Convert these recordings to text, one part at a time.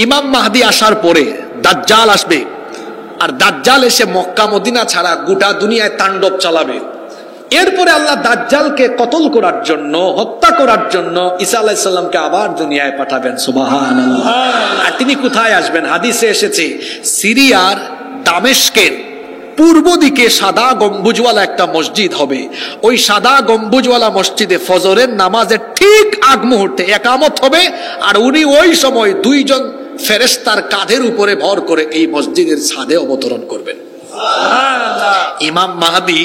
ইমাম মাহদি আসার পরে দাজ্জাল আসবে, আর দাজ্জাল এসে মক্কা মদিনা ছাড়া গোটা দুনিয়ায় তাণ্ডব চালাবে। এরপরে আল্লাহ দাজ্জালকে কতল করার জন্য, হত্যা করার জন্য ঈসা আলাইহিস সালামকে আবার দুনিয়ায় পাঠাবেন। সুবহানাল্লাহ। আর তিনি কোথায় আসবেন? হাদিসে এসেছে সিরিয়ার দামেস্কের পূর্ব দিকে সাদা গম্বুজওয়ালা একটা মসজিদ হবে। ওই সাদা গম্বুজওয়ালা মসজিদে ফজরের নামাজের ঠিক আগ মুহূর্তে একামত হবে, আর উনি ওই সময় দুইজন ফেরেশতার কাঁধের উপরে ভর করে এই মসজিদের ছাদে অবতরণ করবেন। ইমাম মাহদি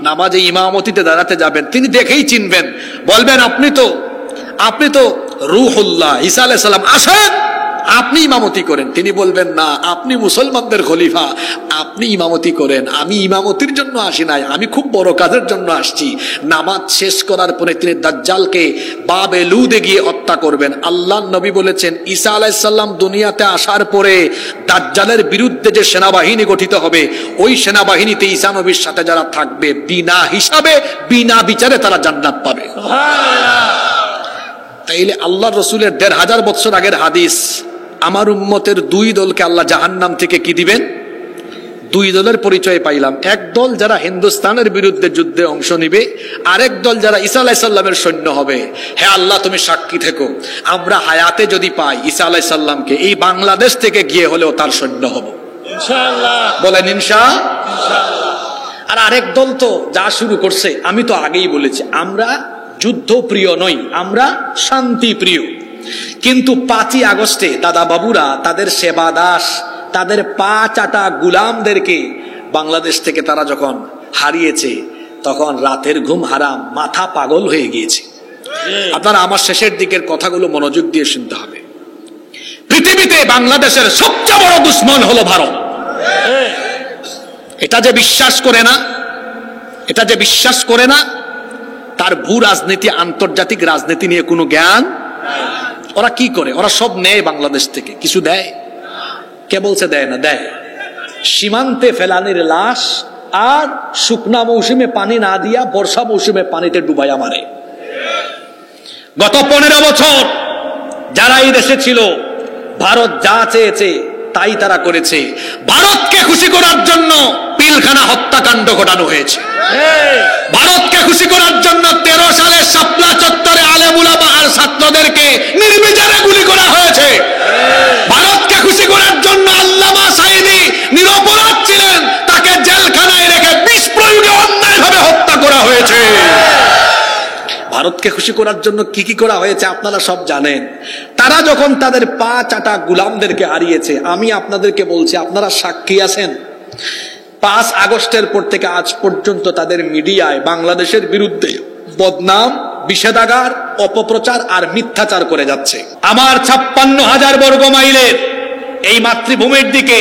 নামাজে ইমামতিতে দাঁড়াতে যাবেন, তিনি দেখেই চিনবেন, বলবেন আপনি তো রূহুল্লাহ ঈসা আলাইহিস সালাম, আসেন আপনি ইমামতি করেন। তিনি বলবেন না, আপনি মুসলমানদের খলিফা, আপনি ইমামতি করেন, আমি ইমামতির জন্য আসি নাই, আমি খুব বড় কাজের জন্য আসছি। নামাজ শেষ করার পরে তিনি দাজ্জালকে বাবে লুদে গিয়ে হত্যা করবেন। আল্লাহর নবী বলেছেন ঈসা আলাইহিস সালাম দুনিয়াতে আসার পরে দাজ্জালের বিরুদ্ধে যে সেনাবাহিনী গঠিত হবে, ওই সেনাবাহিনীতে ঈসা নবীর সাথে যারা থাকবে বিনা হিসাবে বিনা বিচারে তারা জান্নাত পাবে। তাইলে আল্লাহ রসুলের ১৫০০ বছর আগের হাদিস, আমার উম্মতের দুই দলকে আল্লাহ জাহান্নাম থেকে কি দিবেন? দুই দলের পরিচয় পাইলাম। এক দল যারা হিন্দুস্তানের বিরুদ্ধে যুদ্ধে অংশ নিবে, আরেক দল যারা ঈসা আলাইহিস সালামের সৈন্য হবে। হে আল্লাহ, তুমি সাক্ষী থেকো, আমরা হায়াতে যদি পাই ঈসা আলাইহিস সালামকে, এই বাংলাদেশ থেকে গিয়ে হলেও তার সৈন্য হব ইনশাআল্লাহ। বলেন ইনশাআল্লাহ। আর আরেক দল তো যা শুরু করছে, আমি তো আগেই বলেছি, আমরা যুদ্ধ প্রিয় নই, আমরা শান্তি প্রিয়। কিন্তু ৫ই আগস্টে দাদা বাবুরা তাদের সেবা দাস, তাদের পা চাটা গুলামদেরকে বাংলাদেশ থেকে তারা যখন হারিয়েছে, তখন রাতের ঘুম হারাম, মাথা পাগল হয়ে গিয়েছে। আপনারা আমার শেষের দিকের কথাগুলো মনোযোগ দিয়ে শুনতে হবে। পৃথিবীতে বাংলাদেশের সবচেয়ে বড় দুশ্মন হলো ভারত। এটা যে বিশ্বাস করে না, তার ভূ রাজনীতি, আন্তর্জাতিক রাজনীতি নিয়ে কোনো জ্ঞান। ওরা কি করে? ওরা সব নেয় বাংলাদেশ থেকে, কিছু দেয়? কে বলছে দেয় না? দেয়। সীমান্তে ফেলানির লাশ আর শুকনা মৌসুমে পানি না দিয়া বর্ষা মৌসুমে পানিতে ডুবাইয়া মারে। গত ১৫ বছর যারা এই দেশে ছিল, ভারত যা চেয়েছে তাই তারা করেছে। ভারতকে খুশি করার জন্য পিলখানা হত্যাকাণ্ড ঘটানো হয়েছে। ভারতকে খুশি করার জন্য 13 সালে শাপলা চত্বরে আলেম উলামা আর ছাত্রদেরকে নির্বিচারে গুলি করা হয়েছে। ভারতকে খুশি করার জন্য আল্লামা সাঈদী নিরপরাধ ছিলেন, তাকে জেলখানায় রেখে বিষ প্রয়োগে অন্যায়ভাবে হত্যা করা হয়েছে। ভারতকে খুশি করার জন্য কি কি করা হয়েছে আপনারা সব জানেন। তারা যখন তাদের পা চাটা গুলামদেরকে হারিয়েছে, আমি আপনাদেরকে বলছি, আপনারা সাক্ষী আছেন, ৫ আগস্টের পর থেকে আজ পর্যন্ত তাদের মিডিয়ায় বাংলাদেশের বিরুদ্ধে বদনাম, বিষেধাগার, অপপ্রচার আর মিথ্যাচার করে যাচ্ছে। আমার ৫৬,০০০ বর্গ মাইলের এই মাতৃভূমির দিকে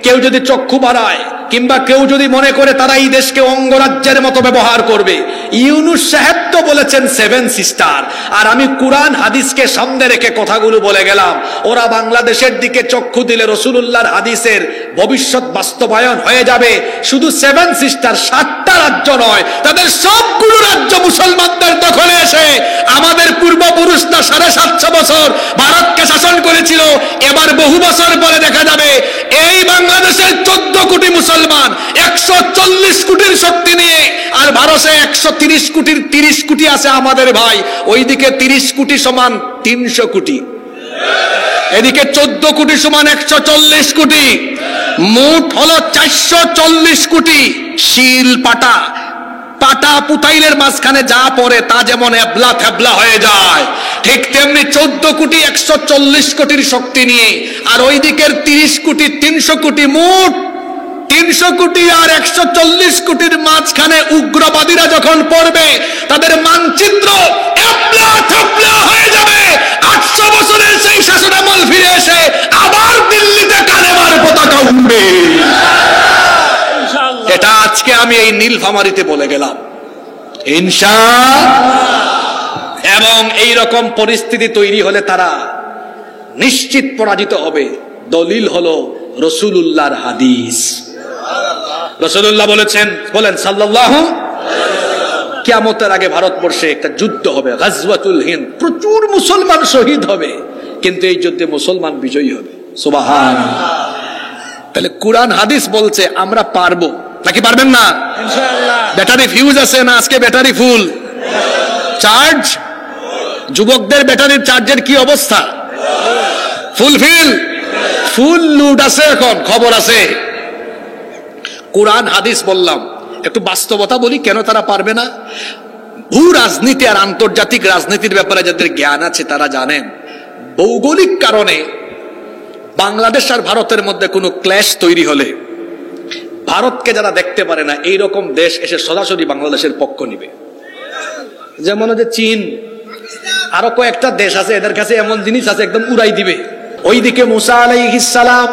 কেউ যদি চক্ষু বাড়ায়, কিংবা কেউ যদি মনে করে তারা এই দেশকে অঙ্গরাজ্যের মতো ব্যবহার করবে, ইউনূস সাহেব তো বলেছেন 7 সিস্টার, আর আমি কুরআন হাদিসকে সামনে রেখে কথাগুলো বলে গেলাম। ওরা বাংলাদেশের দিকে চক্ষু দিলে রাসূলুল্লাহর হাদিসের ভবিষ্যৎ বাস্তবায়ন হয়ে যাবে। শুধু 7 সিস্টার, 7টা রাজ্য নয়, তাদের সবগুলো রাজ্য মুসলমানদের দখলে এসে আমাদের পূর্বপুরুষরা 750 বছর ভারতকে শাসন করেছিল। এবার বহু বছর পরে দেখা যাবে এই বাংলাদেশের 14 কোটি মুসলমান 140 কোটির শক্তি নিয়ে, আর ভারতে 130 কোটির 30 কোটি আছে আমাদের ভাই, ওইদিকে 30 কোটি সমান 300 কোটি, এদিকে 14 কোটি সমান 140 কোটি, মোট হলো 440 কোটি। শিল পাটা পুতাইলের মাঝখানে যা পড়ে তা যেমন এবলা থেবলা হয়ে যায়, ঠিক তেমনি 14 কোটি 140 কোটির শক্তি নিয়ে, আর ওই দিকের 30 কোটি 300 কোটি, মোট 300 কোটি আর 140 কোটির মাঝখানে উগ্রবাদীরা যখন পড়বে, তাদের মানচিত্র এবলা থেবলা হয়ে যাবে। 800 বছরের সেই শাসনামল ফিরে এসে আবার দিল্লিতে কালেমার পতাকা উঠবে। এটা আজকে আমি এই নীলফামারীতে বলে গেলাম ইনশাআল্লাহ। এবং এই রকম পরিস্থিতি তৈরি হলে তারা নিশ্চিত পরাজিত হবে। দলিল হলো রাসূলুল্লাহর হাদিস। রাসূলুল্লাহ বলেন সাল্লাল্লাহু আলাইহি ওয়াসাল্লাম, কিয়ামতের আগে ভারতবর্ষে একটা যুদ্ধ হবে, গাজওয়াতুল হিন্দ, প্রচুর মুসলমান শহীদ হবে, কিন্তু এই যুদ্ধে মুসলমান বিজয়ী হবে। সুবহানাল্লাহ। তাহলে কোরআন হাদিস বলছে আমরা পারবো, নাকি পারবেন না? ইনশাআল্লাহ। ব্যাটারি ফিউজ আছে না আজকে ব্যাটারি ফুল চার্জ? যুবকদের ব্যাটারির চার্জের কি অবস্থা? ফুলফিল, ফুল লুট আছে, এখন খবর আছে। কোরআন হাদিস বললাম, একটু বাস্তবতা বলি কেন তারা পারবে না। ভূ রাজনীতি আর আন্তর্জাতিক রাজনীতির ব্যাপারে যাদের জ্ঞান আছে তারা জানেন, ভৌগোলিক কারণে বাংলাদেশ আর ভারতের মধ্যে কোনো ক্ল্যাশ তৈরি হলে ভারতকে যারা দেখতে পারে না এইরকম দেশ এসে সরাসরি বাংলাদেশের পক্ষ নিবে। যেমন যে চীন, আরো কয়েকটা দেশ আছে, এদের কাছে এমন জিনিস আছে একদম উড়াই দিবে। ওইদিকে মুসা আলাইহিস সালাম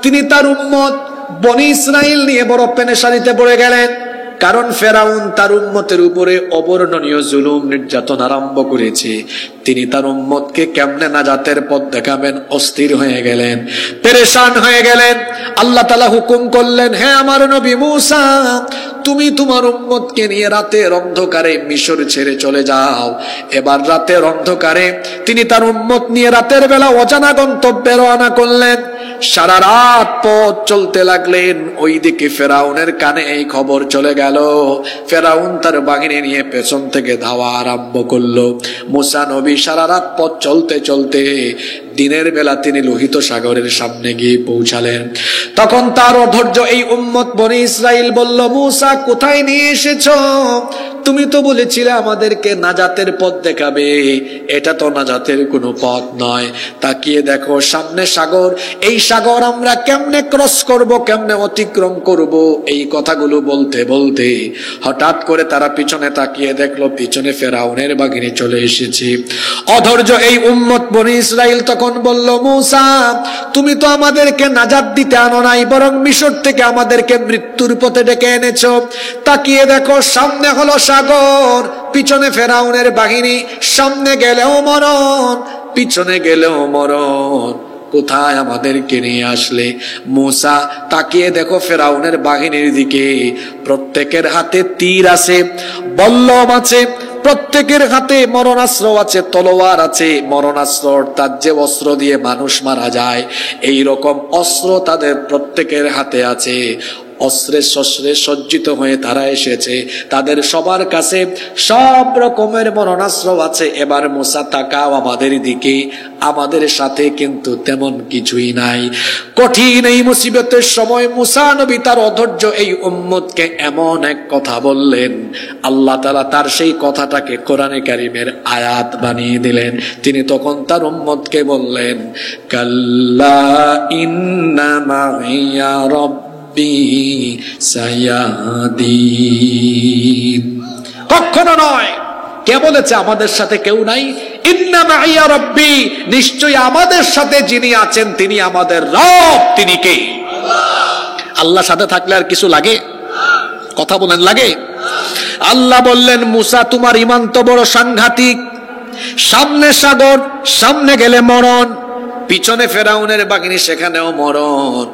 তিনি তার উম্মত বনি ইসরাইল নিয়ে বড় পেরেশানিতে পড়ে গেলেন, কারণ ফেরাউন তার উম্মতের উপরে অবর্ণনীয় জুলুম নির্যাতন আরম্ভ করেছে। তিনি তার উম্মতকে কেমনে নাজাতের পথ দেখাবেন অস্থির হয়ে গেলেন, পেরেশান হয়ে গেলেন। আল্লাহ তাআলা হুকুম করলেন, হে আমার নবী মুসা, তুমি তোমার উম্মতকে নিয়ে রাতের অন্ধকারে মিশর ছেড়ে চলে যাও। এবার রাতের অন্ধকারে তিনি তার উম্মত নিয়ে রাতের বেলা অজানা গন্তব্যে রওনা করলেন। সারা রাত পথ চলতে লাগলেন। ওইদিকে ফেরাউনের কানে এই খবর চলে গেল। ফেরাউন তার বাহিনী নিয়ে পেছন থেকে ধাওয়া আরম্ভ করলো। মুসা নবী সারা রাত পথ চলতে চলতে দিনের বেলা তিনি লোহিত সাগরের সামনে গিয়ে পৌঁছালেন। তখন তার অধৈর্য এই উম্মত বনি ইসরাইল বলল, মুসা কোথায় নিয়ে এসেছো? তুমি তো বলেছিলে আমাদেরকে নাজাতের পথ দেখাবে, এটা তো নাজাতের কোনো পথ নয়। তাকিয়ে দেখো সামনে সাগর, এই সাগর আমরা কেমনে ক্রস করব, কেমনে অতিক্রম করব। এই কথাগুলো বলতে বলতে হঠাৎ করে তারা পিছনে তাকিয়ে দেখলো পিছনে ফেরাউনের বাহিনী চলে এসেছে। অধৈর্য এই উম্মত বনি ইসরাইল তখন বলল, মুসা তুমি তো আমাদেরকে নাজাত দিতে আনো নাই, বরং মিশর থেকে আমাদেরকে মৃত্যুর পথে ডেকে এনেছো। তাকিয়ে দেখো সামনে হলো সাগর, পিছনে ফেরাউনের বাহিনী, সামনে গেলেও মরণ, পিছনে গেলেও মরণ, কোথায় আমাদেরকে নিয়ে আসলে? মুসা তাকিয়ে দেখো ফেরাউনের বাহিনীর দিকে, প্রত্যেকের হাতে তীর আছে, বল্লম আছে, প্রত্যেকের হাতে মরণাস্ত্র আছে, তলোয়ার আছে। মরণাস্ত্র তার যে অস্ত্র দিয়ে মানুষ মারা যায়, এই রকম অস্ত্র তাদের প্রত্যেকের হাতে আছে। অস্ত্রে শস্ত্রে সজ্জিত হয়ে তারা এসেছে, তাদের সবার কাছে সব রকমের মরণাস্ত্র আছে। এবার মুসা তাকাও আমাদের দিকে, আমাদের সাথে কিন্তু তেমন কিছুই নাই। কঠিন এই মুসিবতের সময় মুসা নবী তার অধৈর্য এই উম্মতকে এমন এক কথা বললেন, আল্লাহ তাআলা তার সেই কথাটাকে কোরআনে কারীমের আয়াত বানিয়ে দিলেন। তিনি তখন তার উম্মতকে বললেন, কাল্লা ইন্না মাইয়া কখনো নয়। কে বলেছে আমাদের সাথে কেউ নাই? ইন্না মাইয়া রাব্বি, নিশ্চয়ই আমাদের সাথে যিনি আছেন তিনি আমাদের রব। তিনি কে? আল্লাহ সাথে থাকলে আর কিছু লাগে? কথা বলেন, লাগে? আল্লাহ বললেন, মুসা তোমার ঈমান তো বড় সাংঘাতিক, সামনে সাগর, সামনে গেলে মরণ, পিছনে ফেরাউনের বাহিনী, সেখানেও মরণ।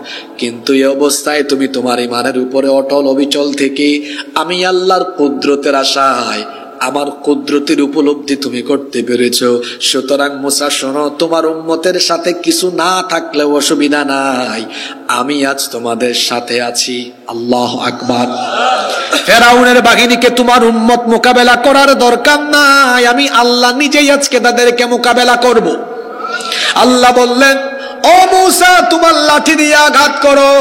কিন্তু এই অবস্থায় তুমি তোমার ঈমানের উপরে অটল অবিচল থেকে আমি আল্লাহর কুদরতের আশায় আমার কুদরতের উপলব্ধি তুমি করতে পেরেছো। সুতরাং মুসা শোনো, তোমার উম্মতের সাথে কিছু না থাকলেও অসুবিধা নাই, আমি আজ তোমাদের সাথে আছি। আল্লাহু আকবার। ফেরাউনের বাহিনীকে তোমার উম্মত মোকাবেলা করার দরকার নাই, আমি আল্লাহ নিজেই আজকে তাদেরকে মোকাবেলা করব। আল্লাহ বললেন, ও মুসা তোমার লাঠি দিয়ে আঘাত করো।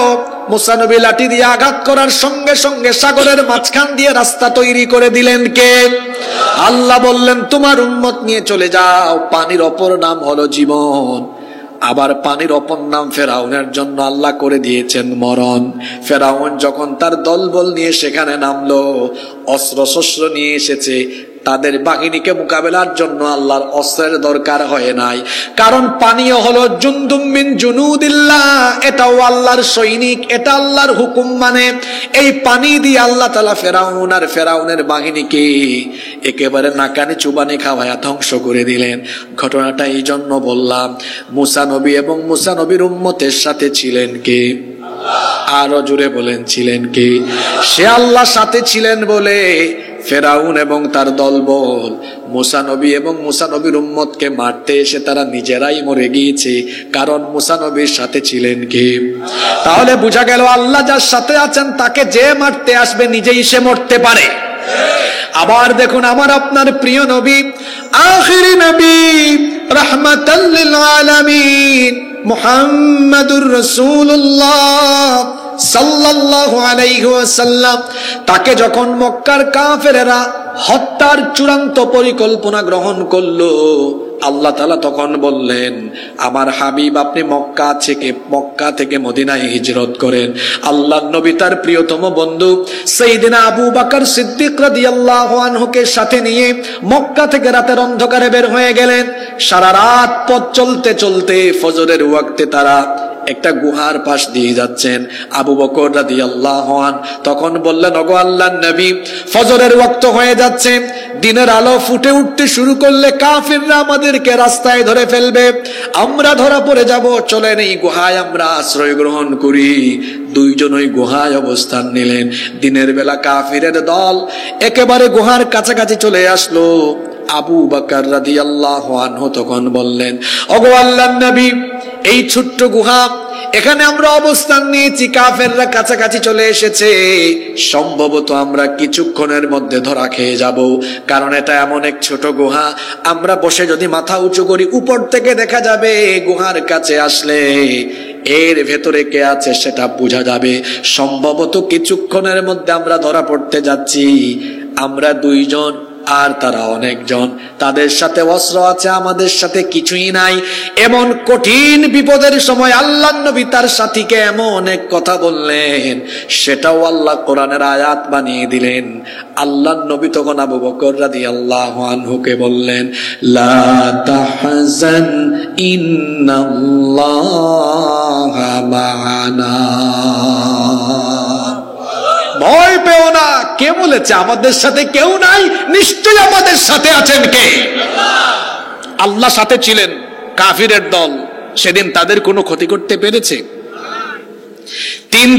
মুসা নবী লাঠি দিয়ে আঘাত করার সঙ্গে সঙ্গে সাগরের মাঝখান দিয়ে রাস্তা তৈরি করে দিলেন কে? আল্লাহ বললেন, তোমার উম্মত নিয়ে চলে যাও। পানির অপর নাম হলো জীবন, আবার পানির অপর নাম ফেরাউনের জন্য আল্লাহ করে দিয়েছেন মরণ। ফেরাউন যখন তার দলবল নিয়ে সেখানে নামলো, অস্ত্র শস্ত্র নিয়ে এসেছে, তাদের বাহিনীকে মোকাবেলার জন্য আল্লাহর অস্ত্রের দরকার হয় নাই, কারণ পানিও হলো জুনদুম মিন জুনুদিল্লাহ, এটাও আল্লাহর সৈনিক, এটা আল্লাহর হুকুম। মানে এই পানি দিয়ে আল্লাহ তাআলা ফেরাউন আর ফেরাউনের বাহিনীকে একেবারে নাকানি চুবানি খাওয়ায়া ধ্বংস করে দিলেন। ঘটনাটা এই জন্য বললাম, মুসা নবী এবং মুসা নবীর উম্মতের সাথে ছিলেন কে? আরো জোরে বলেন, ছিলেন কে? সে আল্লাহ সাথে ছিলেন বলে ফেরাউন এবং তার দলবল মুসা নবী এবং মুসা নবীর উম্মতকে মারতে এসে তারা নিজেরাই মরে গিয়েছে, কারণ মুসা নবীর সাথে ছিলেন কে? তাহলে বোঝা গেল আল্লাহ যার সাথে আছেন তাকে যে মারতে আসবে নিজেই সে মরতে পারে। আবার দেখুন আমার আপনার প্রিয় নবী, আখিরি নবী, রাহমাতাল লিল আলামিন মুহাম্মাদুর রাসূলুল্লাহ সাল্লাল্লাহু আলাইহি ওয়াসাল্লাম, তাকে যখন মক্কার কাফেরেরা হত্যার চূড়ান্ত পরিকল্পনা গ্রহণ করলো, আল্লাহ তাআলা তখন বললেন, আমার হাবিব আপনি মক্কা থেকে মদিনায় হিজরত করেন। আল্লাহর নবী তার প্রিয়তম বন্ধু সাইয়েদনা আবু বকর সিদ্দিক রাদিয়াল্লাহু আনহুকে সাথে নিয়ে মক্কা থেকে রাতের অন্ধকারে বের হয়ে গেলেন। সারা রাত পথ চলতে চলতে ফজরের ওয়াক্তে তারা একটা গুহার পাশ দিয়ে যাচ্ছেন। আবু বকর রাদিয়াল্লাহু আনহু তখন বললেন, ওগো আল্লাহর নবী, ফজরের ওয়াক্ত হয়ে যাচ্ছে, দিনের আলো ফুটে উঠতে শুরু করলে কাফিররা আমাদেরকে রাস্তায় ধরে ফেলবে, আমরা ধরা পড়ে যাব, চলেন এই গুহায় আমরা আশ্রয় গ্রহণ করি। দুইজন ওই গুহায় অবস্থান নিলেন। দিনের বেলা কাফিরের দল একেবারে গুহার কাছাকাছি চলে আসলো। আবু বকর রাদিয়াল্লাহু আনহু তখন বললেন, ওগো আল্লাহর নবী, এই ছোট্ট গুহা, এখানে আমরা অবস্থান নিয়েছি, কাফেররা কাছাকাছি চলে এসেছে, সম্ভবত আমরা কিছুক্ষণের মধ্যে ধরা খেয়ে যাব, কারণ এটা এমন এক ছোট গুহা, আমরা বসে যদি মাথা উঁচু করি উপর থেকে দেখা যাবে, গুহার কাছে আসলে এর ভেতরে কে আছে সেটা বোঝা যাবে, সম্ভবত কিছুক্ষণের মধ্যে আমরা ধরা পড়তে যাচ্ছি। আমরা দুইজন আর তারা অনেকজন, তাদের সাথে অস্ত্র আছে, আমাদের সাথে কিছুই নাই। এমন কঠিন বিপদের সময় আল্লাহর নবী তার সাথীকে এমন এক কথা বললেন, সেটাও আল্লাহ কোরআনের আয়াত বানিয়ে দিলেন। আল্লাহর নবী তখন আবু বকর রাদিয়াল্লাহু আনহুকে বললেন, লা তাহজান ইন্নাল্লাহা মা'ানা, ভয় পেও না। কে বলেছে আমাদের সাথে কেউ নাই? নিশ্চয়ই আমাদের সাথে আছেন কে? আল্লাহ সাথে ছিলেন। কাফিরের দল সেদিন তাদের কোনো ক্ষতি করতে পেরেছে?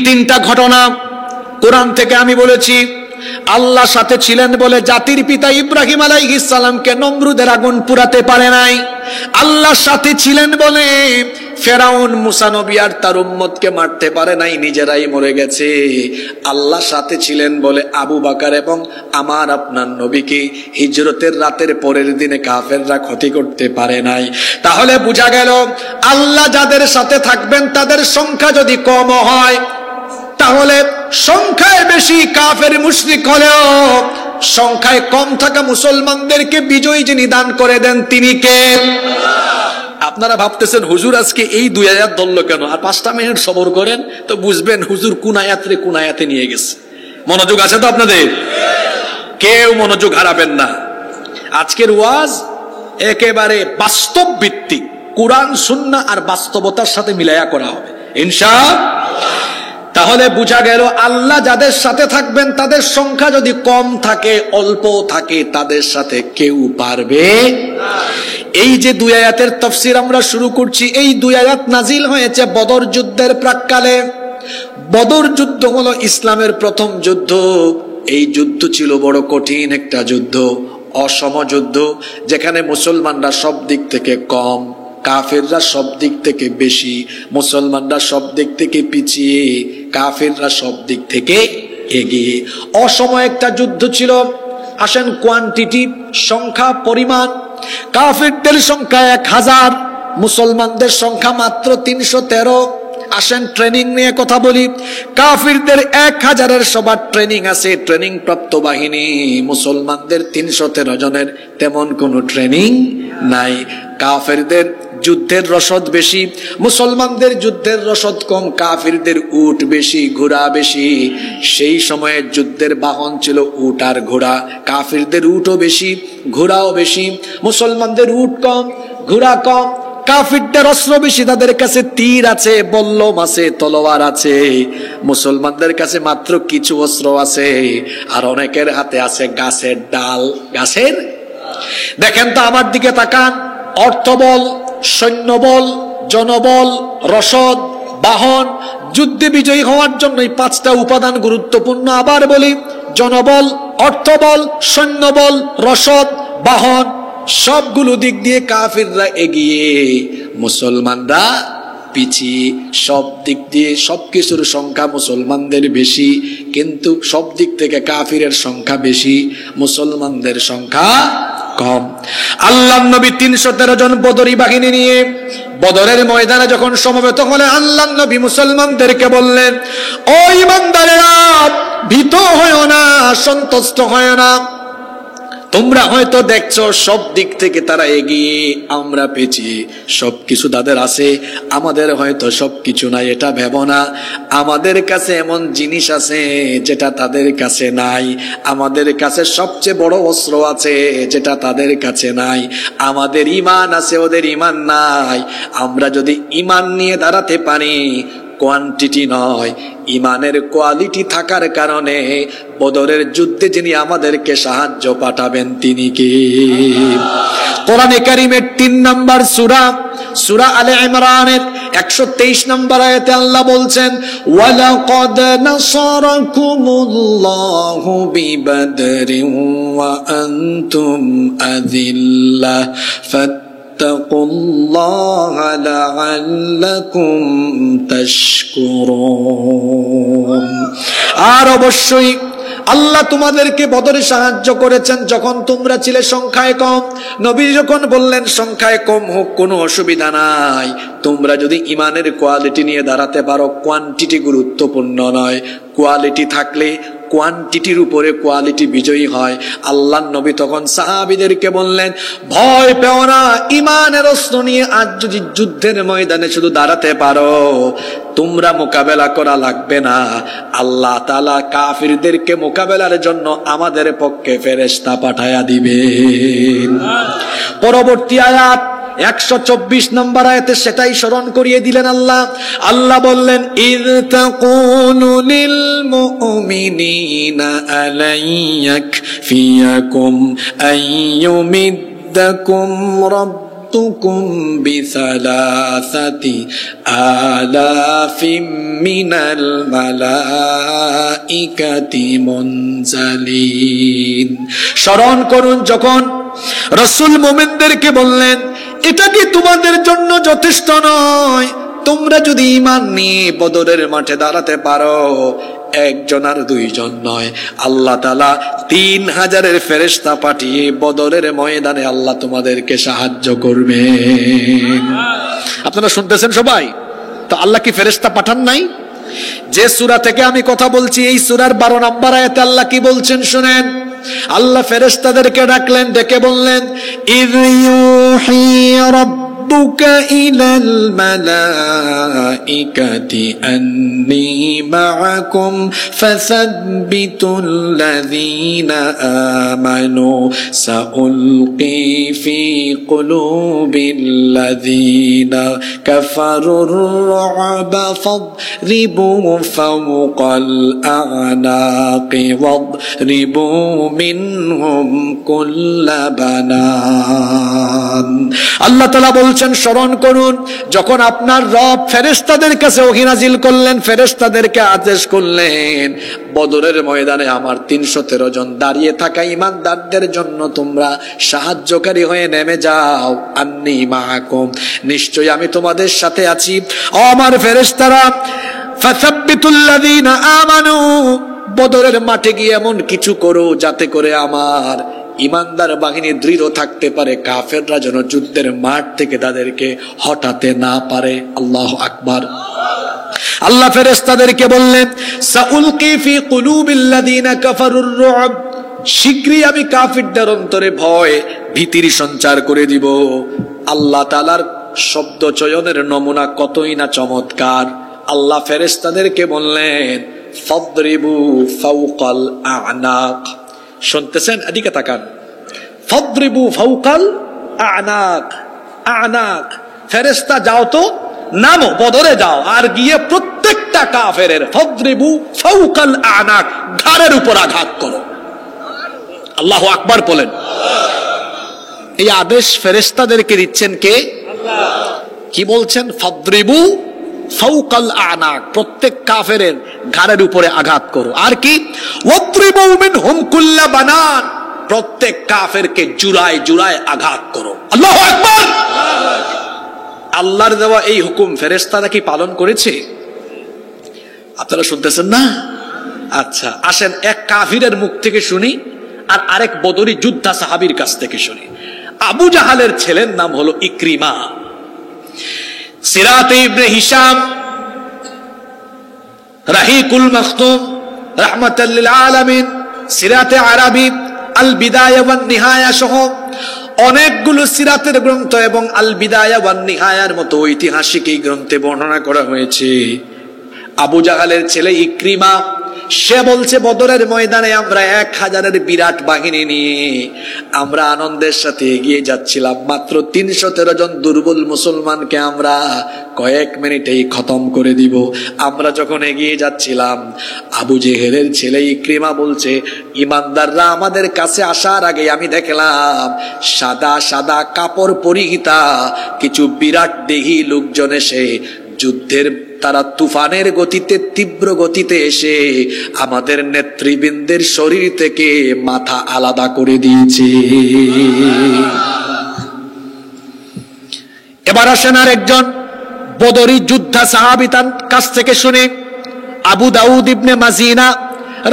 তিনটা ঘটনা কোরআন থেকে আমি বলেছি। আল্লাহ সাথে ছিলেন বলে জাতির পিতা ইব্রাহিম আলাইহিস সালামকে নমরুদের আগুন পুরাতে পারে নাই। আল্লাহ সাথে ছিলেন বলে ফেরাউন মুসা নবী আর তার উম্মতকে মারতে পারে নাই, নিজেরাই মরে গেছে। আল্লাহ সাথে ছিলেন বলে আবু বকর এবং আমার আপনার নবীকে হিজরতের রাতের পরের দিনে কাফেররা ক্ষতি করতে পারে নাই। তাহলে বোঝা গেল আল্লাহ যাদের সাথে থাকবেন তাদের সংখ্যা যদি কম হয়, তাহলে সংখ্যায় বেশি কাফের মুশরিক হলেও সংখ্যায় কম থাকা মুসলমানদেরকে বিজয় যিনি দান করে দেন তিনি কে? আপনারা ভাবতেছেন হুজুর আজকে এই 2 আয়াত ধরলো কেন? আর 5টা মিনিট সবর করেন তো বুঝবেন হুজুর কোন আয়াতে নিয়ে গেছে। মনোযোগ আছে তো আপনাদের? কেউ মনোযোগ হারাবেন না। আজকের ওয়াজ একেবারে বাস্তব ভিত্তিক, কোরআন সুন্নাহ আর বাস্তবতার সাথে মিলায়া করা হবে ইনশাআল্লাহ। তাহলে বোঝা গেল আল্লাহ যাদের সাথে থাকবেন তাদের সংখ্যা যদি কম থাকে, অল্প থাকে, তাদের সাথে কেউ পারবে না। এই যে 2 আয়াতের তাফসীর আমরা শুরু করছি, এই 2 আয়াত নাজিল হয়েছে বদর যুদ্ধের প্রাক্কালে। বদর যুদ্ধ হলো ইসলামের প্রথম যুদ্ধ। এই যুদ্ধ ছিল বড় কঠিন একটা যুদ্ধ, অসম যুদ্ধ, যেখানে মুসলমানরা সব দিক থেকে কম, কাফেররা সব দিক থেকে বেশি, মুসলমানরা সব দিক থেকে পিছিয়ে, কাফেররা সব দিক থেকে এগিয়ে। অসম একটা যুদ্ধ ছিল। আসেন কোয়ান্টিটি, সংখ্যা, পরিমাণ, কাফেরদের সংখ্যা 1000, মুসলমানদের সংখ্যা মাত্র 313। আসেন ট্রেনিং নিয়ে কথা বলি। কাফিরদের 1000-এর সবার ট্রেনিং আছে, ট্রেনিং প্রাপ্ত বাহিনী। মুসলমানদের 313 জনের তেমন কোনো ট্রেনিং নাই। কাফিরদের যুদ্ধের রসদ বেশি, মুসলমানদের যুদ্ধের রসদ কম। কাফিরদের উট বেশি, ঘোড়া বেশি। সেই সময়ে যুদ্ধের বাহন ছিল উট আর ঘোড়া। কাফিরদের উটও বেশি, ঘোড়াও বেশি। মুসলমানদের উট কম, ঘোড়া কম। কাফিরদের অস্ত্র বেশি, তাদের কাছে তীর আছে, বল্লম আছে, তলোয়ার আছে। মুসলমানদের কাছে মাত্র কিছু অস্ত্র আছে, আর অনেকের হাতে আছে গাছের ডাল। গাছের, দেখেন তো আমার দিকে তাকান। অর্থবল, সৈন্যবল, জনবল, রসদ, বাহন। যুদ্ধে বিজয়ী হওয়ার জন্য এই 5টা উপাদান গুরুত্বপূর্ণ। আবার বলি, জনবল, অর্থবল, সৈন্যবল, রসদ, বাহন সবগুলো দিক দিয়ে কাফিররা এগিয়ে, মুসলমানরা পিছিয়ে। সব দিক দিয়ে সবকিছুর সংখ্যা মুসলমানদের বেশি, কিন্তু সব দিক থেকে কাফিরের সংখ্যা বেশি, মুসলমানদের সংখ্যা কম। আল্লাহর নবী ৩১৩ জন বদরি বাহিনী নিয়ে বদরের ময়দানে যখন সমবেত হলেন, আল্লাহর নবী মুসলমানদেরকে বললেন, ও ঈমানদারেরা, ভীত হয়ো না, সন্তুষ্ট হয়ো না। তোমরা হয়তো দেখছো সব দিক থেকে তারা এগিয়ে, আমরা পেয়েছি, সবকিছু তাদের আছে, আমাদের হয়তো সবকিছু নাই, এটা ভেবো না। আমাদের কাছে এমন জিনিস আছে যেটা তাদের কাছে নাই, আমাদের কাছে সবচেয়ে বড় অস্ত্র আছে যেটা তাদের কাছে নাই, আমাদের ঈমান আছে, ওদের ঈমান নাই। আমরা যদি ঈমান নিয়ে দাঁড়াতে পারি, কোয়ান্টিটি নয়, ইমানের কোয়ালিটি থাকার কারণে বদরের যুদ্ধে যিনি আমাদেরকে সাহায্য পাঠাবেন তিনি কে? কোরআনে কারীমের ৩ নম্বর সূরা, সূরা আলে ইমরানের ১২৩ নম্বর আয়াতে আল্লাহ বলছেন, ওয়ালাকাদ নাসারাকুমুল্লাহু বিবদরিন ওয়া আনতুম আযিল্লাহ ফাত্তাকুল্লাহা লাআল্লাকুম তাশকুরুন। আর অবশ্যই আল্লাহ তোমাদেরকে বদরে সাহায্য করেছেন যখন তোমরা ছিলে সংখ্যায় কম। নবী যখন বললেন সংখ্যায় কম হোক কোনো অসুবিধা নাই, তোমরা যদি ইমানের কোয়ালিটি নিয়ে দাঁড়াতে পারো, কোয়ান্টিটি গুরুত্বপূর্ণ নয়, কোয়ালিটি থাকলে কোয়ান্টিটির উপরে কোয়ালিটি বিজয়ী হয়। আল্লাহর নবী তখন সাহাবীদেরকে বললেন, ভয় পেও না, ইমানের অস্ত্র নিয়ে আজ যদি যুদ্ধের ময়দানে শুধু দাঁড়াতে পারো, তোমরা মোকাবেলা করা লাগবে না, আল্লাহ তাআলা কাফিরদেরকে মোকাবেলার জন্য আমাদের পক্ষে ফেরেশতা পাঠায়া দিবেন। পরবর্তী আয়াত ১২৪ নম্বর আয়াতে সেটাই স্মরণ করিয়ে দিলেন আল্লাহ। আল্লাহ বললেন, ইয তাকুলু লিল মুমিনিনা আলাইয়াকফিয়াকুম আইয়ুমিদ্দাকুম রাব্বুকুম বিসালাসাতি আলাফিম মিনাল মালাইকাতি মুনজালিন। স্মরণ করুন যখন রাসূল মুমিনদেরকে বললেন, এটা কি তোমাদের জন্য যথেষ্ট নয়? তোমরা যদি ঈমান নিয়ে বদরের মাঠে দাঁড়াতে পারো, একজন আর দুইজন নয়, আল্লাহ তাআলা ৩০০০-এর ফেরেশতা পাঠিয়ে বদরের ময়দানে আল্লাহ তোমাদেরকে সাহায্য করবেন। আপনারা শুনতেছেন সবাই? তো আল্লাহ কি ফেরেশতা পাঠান নাই? যে সূরা থেকে আমি কথা বলছি, এই সূরার ১২ নম্বর আয়াতে আল্লাহ কি বলছেন শুনেন। আল্লাহ ফেরেশতাদেরকে ডাকলেন, ডেকে বললেন, ইয ইউহি রাব্বুকা ইলাল মালাইকাতি আন্নী মাআকুম ফাসাব্বিতুল্লাযীনা আমানু সাউলকি ফি কুলুবিল্লাযীনা কাফারুর রু'বা ফাদরিবু ফাওকাল আ'নাকি ওয়াদরিবু মিনহুম কুল্লা বানান। আল্লাহ তাআলা বলছেন, স্মরণ করুন যখন আপনার রব ফেরেশতাদের কাছে ওহী নাজিল করলেন, ফেরেশতাদেরকে আদেশ করলেন, বদরের ময়দানে আমার ৩১৩ জন দাঁড়িয়ে থাকা ঈমানদারদের জন্য তোমরা সাহায্যকারী হয়ে নেমে যাও। আন্নী মাআকুম, নিশ্চয়ই আমি তোমাদের সাথে আছি। ও আমার ফেরেশতারা, ফাসাব্বিতুল্লাযীনা আমানু, বদরের মাঠে গিয়ে এমন কিছু করো যাতে করে আমার ইমানদার বাহিনী দৃঢ় থাকতে পারে, কাফেররা যেন যুদ্ধের মাঠ থেকে তাদেরকে হটাতে না পারে। আল্লাহু আকবার। আল্লাহ ফেরেশতাদেরকে বললেন, সাউলকি ফি কুলুবিল্লাযীনা কাফারুর রু'ব, শীঘ্রই আমি কাফিরদের অন্তরে ভয় ভীতির সঞ্চার করে দিব। আল্লাহ তাআলার শব্দ চয়নের নমুনা কতই না চমৎকার। আল্লাহ ফেরেশতাদেরকে বললেন, ফাদরিবু ফাওকাল আ'নাক। শুনতেছেন? এদিকে তাকান। ফাদরিবু ফাওকাল আ'নাক, আ'নাক। ফেরেশতা যাও তো, নামো, বদরে যাও, আর গিয়ে প্রত্যেকটা কাফেরের ফাদরিবু ফাওকাল আ'নাক, ঘাড়ের উপর আঘাত করো। আল্লাহু আকবার বলেন। এই আদেশ ফেরেশতাদেরকে দিচ্ছেন কে? আল্লাহ। কি বলছেন? ফাদরিবু ফাওকাল আ'নাক, প্রত্যেক কাফেরের ঘাড়ের উপরে আঘাত করো। আর কি, ওয়াত্রিবু মিনহুম কুল্লা বানান, প্রত্যেক কাফেরকে জুড়ায় জুড়ায় আঘাত করো। আল্লাহু আকবার। আল্লাহর দেওয়া এই হুকুম ফেরেশতারা কি পালন করেছে? আপনারা শুনতেছেন না? আচ্ছা, আসেন এক কাফিরের মুখ থেকে শুনি আর আরেক বদরি যোদ্ধা সাহাবীর কাছ থেকে শুনি। আবু জাহালের ছেলের নাম হলো ইকরিমা। সিরাতে ইবনে হিশাম, রাহিকুল মাখতুম, রাহমাতাল লিল আলামিন, সিরাতে আরাবী, আল বিদায়া ওয়ান নিহায়া সহ অনেকগুলো সিরাতের গ্রন্থ এবং আল বিদায়া ওয়ান নিহায়ার মতো ঐতিহাসিক এই গ্রন্থে বর্ণনা করা হয়েছে, আবু জাহালের ছেলে ইকরিমা সে বলছে, বদরের ময়দানে আমরা 1000-এর বিরাট বাহিনী নিয়ে আমরা আনন্দের সাথে এগিয়ে যাচ্ছিলাম। মাত্র 313 জন দুর্বল মুসলমানকে আমরা কয়েক মিনিটেই খতম করে দিব। আমরা যখন এগিয়ে যাচ্ছিলাম, আবু জেহেলের ছেলে ইকরিমা বলছে, ইমানদাররা আমাদের কাছে আসার আগে আমি দেখলাম সাদা সাদা কাপড় পরিহিতা কিছু বিরাট দেহী লোকজন এসে যুদ্ধের তারা তুফানের গতিতে তীব্র গতিতে এসে আমাদের নেতৃবৃন্দের শরীর থেকে মাথা আলাদা করে দিয়েছে। এবার আসেন আর একজন বদরি যোদ্ধা সাহাবী, তার কাছ থেকে শুনে আবু দাউদ ইবনে মাজিনা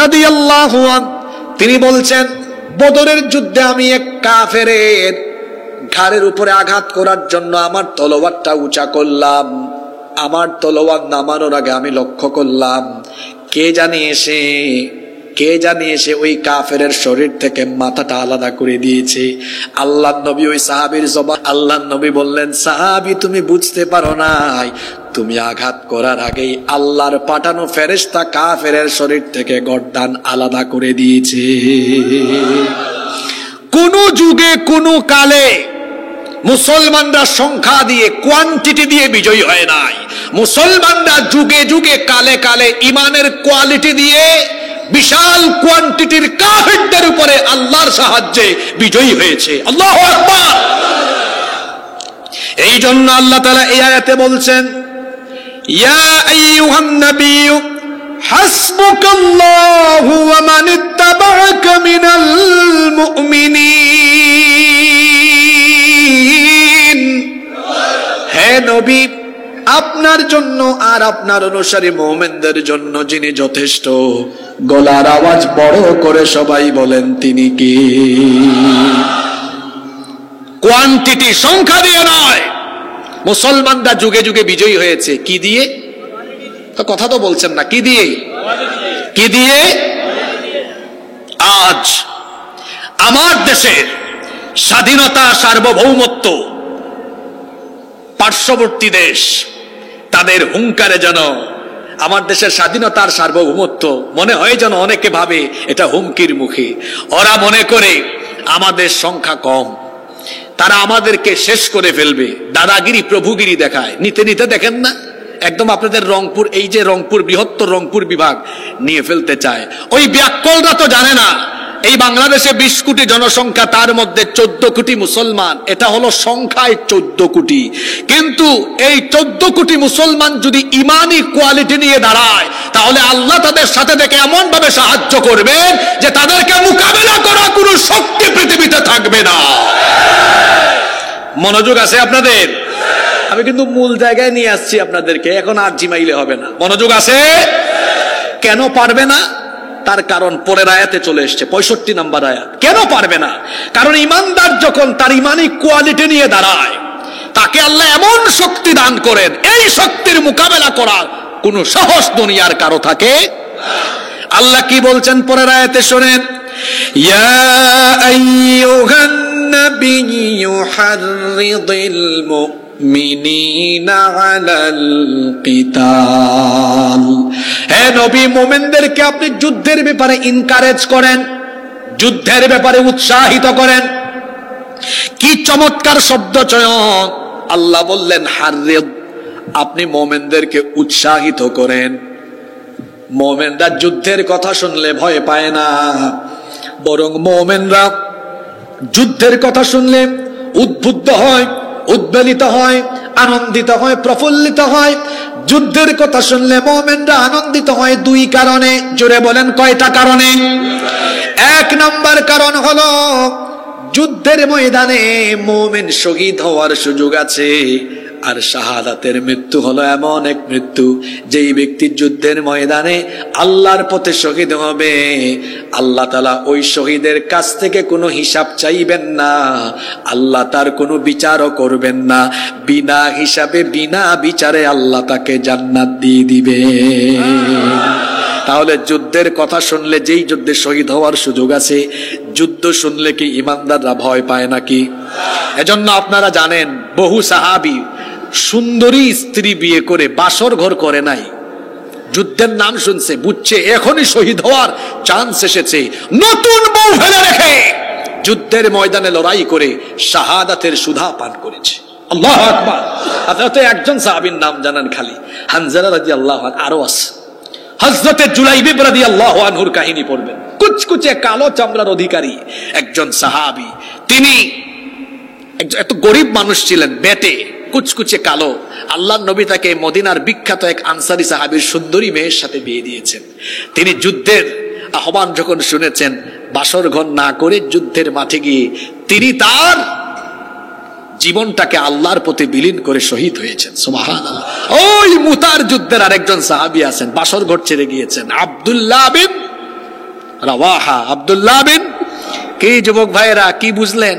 রাদিয়াল্লাহু আনহু তিনি বলছেন, বদরের যুদ্ধে আমি এক কাফেরের ঘাড়ের উপরে আঘাত করার জন্য আমার তলোয়ারটা উঁচা করলাম। আমার তলোয়ার নামানোর আগে আমি লক্ষ্য করলাম কে জানি এসে ওই কাফেরের শরীর থেকে মাথাটা আলাদা করে দিয়েছে। আল্লাহর নবী ওই সাহাবীর জবাব, আল্লাহর নবী বললেন, সাহাবী তুমি বুঝতে পারো নাই, তুমি আঘাত করার আগেই আল্লাহর পাঠানো ফেরেশতা কাফেরের শরীর থেকে গর্দান আলাদা করে দিয়েছে। কোন যুগে কোন কালে মুসলমানরা সংখ্যা দিয়ে, কোয়ান্টিটি দিয়ে বিজয়ী হয় নাই। মুসলমানরা যুগে যুগে কালে কালে ইমানের কোয়ালিটি দিয়ে বিশাল কোয়ান্টিটির কাফেরদের উপরে আল্লাহর সাহায্যে বিজয়ী হয়েছে। আল্লাহু আকবার। এই জন্য আল্লাহ তাআলা এই আয়াতে বলছেন, ইয়া আইয়ুহান নাবিয়্যু হাসবুকাল্লাহু ওয়া মান ইত্তাবা'আকা মিনাল মুমিনিন। হে নবী, আপনার জন্য আর আপনার অনুসারী মুমিনদের জন্য যিনি যথেষ্ট, গলার আওয়াজ বড় করে সবাই বলেন তিনি কে? কোয়ান্টিটি, সংখ্যা দিয়ে নয়। মুসলমানরা যুগে যুগে বিজয়ী হয়েছে কি দিয়ে? তো কথা তো বলছেন না, কি দিয়ে? কি দিয়ে? আজ আমার দেশের স্বাধীনতা, সার্বভৌমত্ব, পার্শ্ববর্তী দেশ তাদের হুঙ্কারে যেন আমার দেশের স্বাধীনতার সার্বভৌমত্ব মনে হয় যেন অনেকে ভাবে এটা হুমকির মুখে। ওরা মনে করে আমাদের সংখ্যা কম, তারা আমাদেরকে শেষ করে ফেলবে, দাদাগিরি প্রভুগিরি দেখায়। নিতে নিতে দেখেন না একদম আপনাদের রংপুর, এই যে রংপুর, বৃহত্তর রংপুর বিভাগ নিয়ে ফেলতে চায়। ওই ব্যাককলরা তো জানে না এই বাংলাদেশে 20 কোটি জনসংখ্যা, তার মধ্যে 14 কোটি মুসলমান। এটা হলো সংখ্যায় 14 কোটি, কিন্তু এই 14 কোটি মুসলমান যদি ইমানি কোয়ালিটি নিয়ে দাঁড়ায়, তাহলে আল্লাহ তাদের সাথে থেকে এমন ভাবে সাহায্য করবেন যে তাদেরকে মোকাবেলা করা কোনো শক্তি পৃথিবীতে থাকবে না। মনোযোগ আছে আপনাদের? আমি কিন্তু মূল জায়গায় নিয়ে আসছি আপনাদেরকে, এখন আর জিমাইলে হবে না। মনোযোগ আছে? কেন পারবে না? তার কারণ পরের আয়াতে চলে এসছে, 65 নম্বর আয়াত। কেন পারবে না? কারণ ইমানদার যখন তার ইমানি কোয়ালিটি নিয়ে দাঁড়ায়, তাকে আল্লাহ এমন শক্তি দান করেন, এই শক্তির মোকাবেলা করার কোন সাহস দুনিয়ার কারো থাকে। আল্লাহ কি বলছেন পরের আয়াতে শোনেন, ইয়া আইয়ুহান নাবিয়্যু হাররিদিল মুমিনিনা আলাল কিতাল। হে নবী, মুমিনদেরকে আপনি যুদ্ধের ব্যাপারে এনকারেজ করেন, যুদ্ধের ব্যাপারে উৎসাহিত করেন। কি চমৎকার শব্দ চয়ন! আল্লাহ বললেন হাররিদ, আপনি মুমিনদেরকে উৎসাহিত করেন। মুমিনরা যুদ্ধের কথা শুনলে ভয় পায় না, বরং মুমিনরা যুদ্ধের কথা শুনলে উদ্বুদ্ধ হয়, উদ্বেলিত হয়, আনন্দিত হয়, প্রফুল্লিত হয়। যুদ্ধের কথা শুনলে মুমিনরা আনন্দিত হয় দুই কারণে। জোরে বলেন কয়টা কারণে? এক নম্বর কারণ হলো যুদ্ধের ময়দানে মুমিন শহীদ হওয়ার সুযোগ আছে। আর শাহাদাতের মৃত্যু হলো এমন এক মৃত্যু, যেই ব্যক্তি যুদ্ধের ময়দানে আল্লাহর পথে শহীদ হবে, আল্লাহ তাআলা ওই শহীদের কাছ থেকে কোনো হিসাব চাইবেন না, আল্লাহ তার কোনো বিচারও করবেন না, বিনা হিসাবে বিনা বিচারে আল্লাহ তাকে জান্নাত দিয়ে দিবে। তাহলে যুদ্ধের কথা শুনলে, যেই যুদ্ধে শহীদ হওয়ার সুযোগ আছে, যুদ্ধ শুনলে কি ইমানদাররা ভয় পায় নাকি? এজন্য আপনারা জানেন বহু সাহাবী সুন্দরী স্ত্রী বিয়ে করে বাসর ঘর করে নাই, যুদ্ধের নাম শুনছে, বুঝছে এখনই শহীদ হওয়ার চান্স এসেছে, নতুন বউ ফেলে রেখে যুদ্ধের ময়দানে লড়াই করে শাহাদাতের সুধা পান করেছে। আল্লাহু আকবার। আপনারা তো একজন সাহাবীর নাম জানেন খালি, হানজালা রাদিয়াল্লাহু আনহু, আরো আছে। হযরতে জুলাইবিব রাদিয়াল্লাহু আনহুর কাহিনী পড়বেন। কুচকুচে কালো চামড়ার অধিকারী একজন সাহাবী, তিনি এত গরিব মানুষ ছিলেন, বেটে কুচকুচে কালো। আল্লাহর নবী তাকে মদিনার বিখ্যাত এক আনসারী সাহাবীর সুন্দরী মেয়ের সাথে বিয়ে দিয়েছেন। তিনি যুদ্ধের আহ্বান যখন শুনেছেন, বাসর ঘর না করে যুদ্ধের মাঠে গিয়ে তিনি তার জীবনটাকে আল্লাহর পথে বিলীন করে শহীদ হয়েছেন। সুবহানাল্লাহ। ওই মুতার যুদ্ধের আরেকজন সাহাবী আছেন, বাসর ঘর ছেড়ে গিয়েছেন, আব্দুল্লাহ বিন রাওয়াহা। আব্দুল্লাহ বিন কি? যুবক ভাইয়েরা কি বুঝলেন?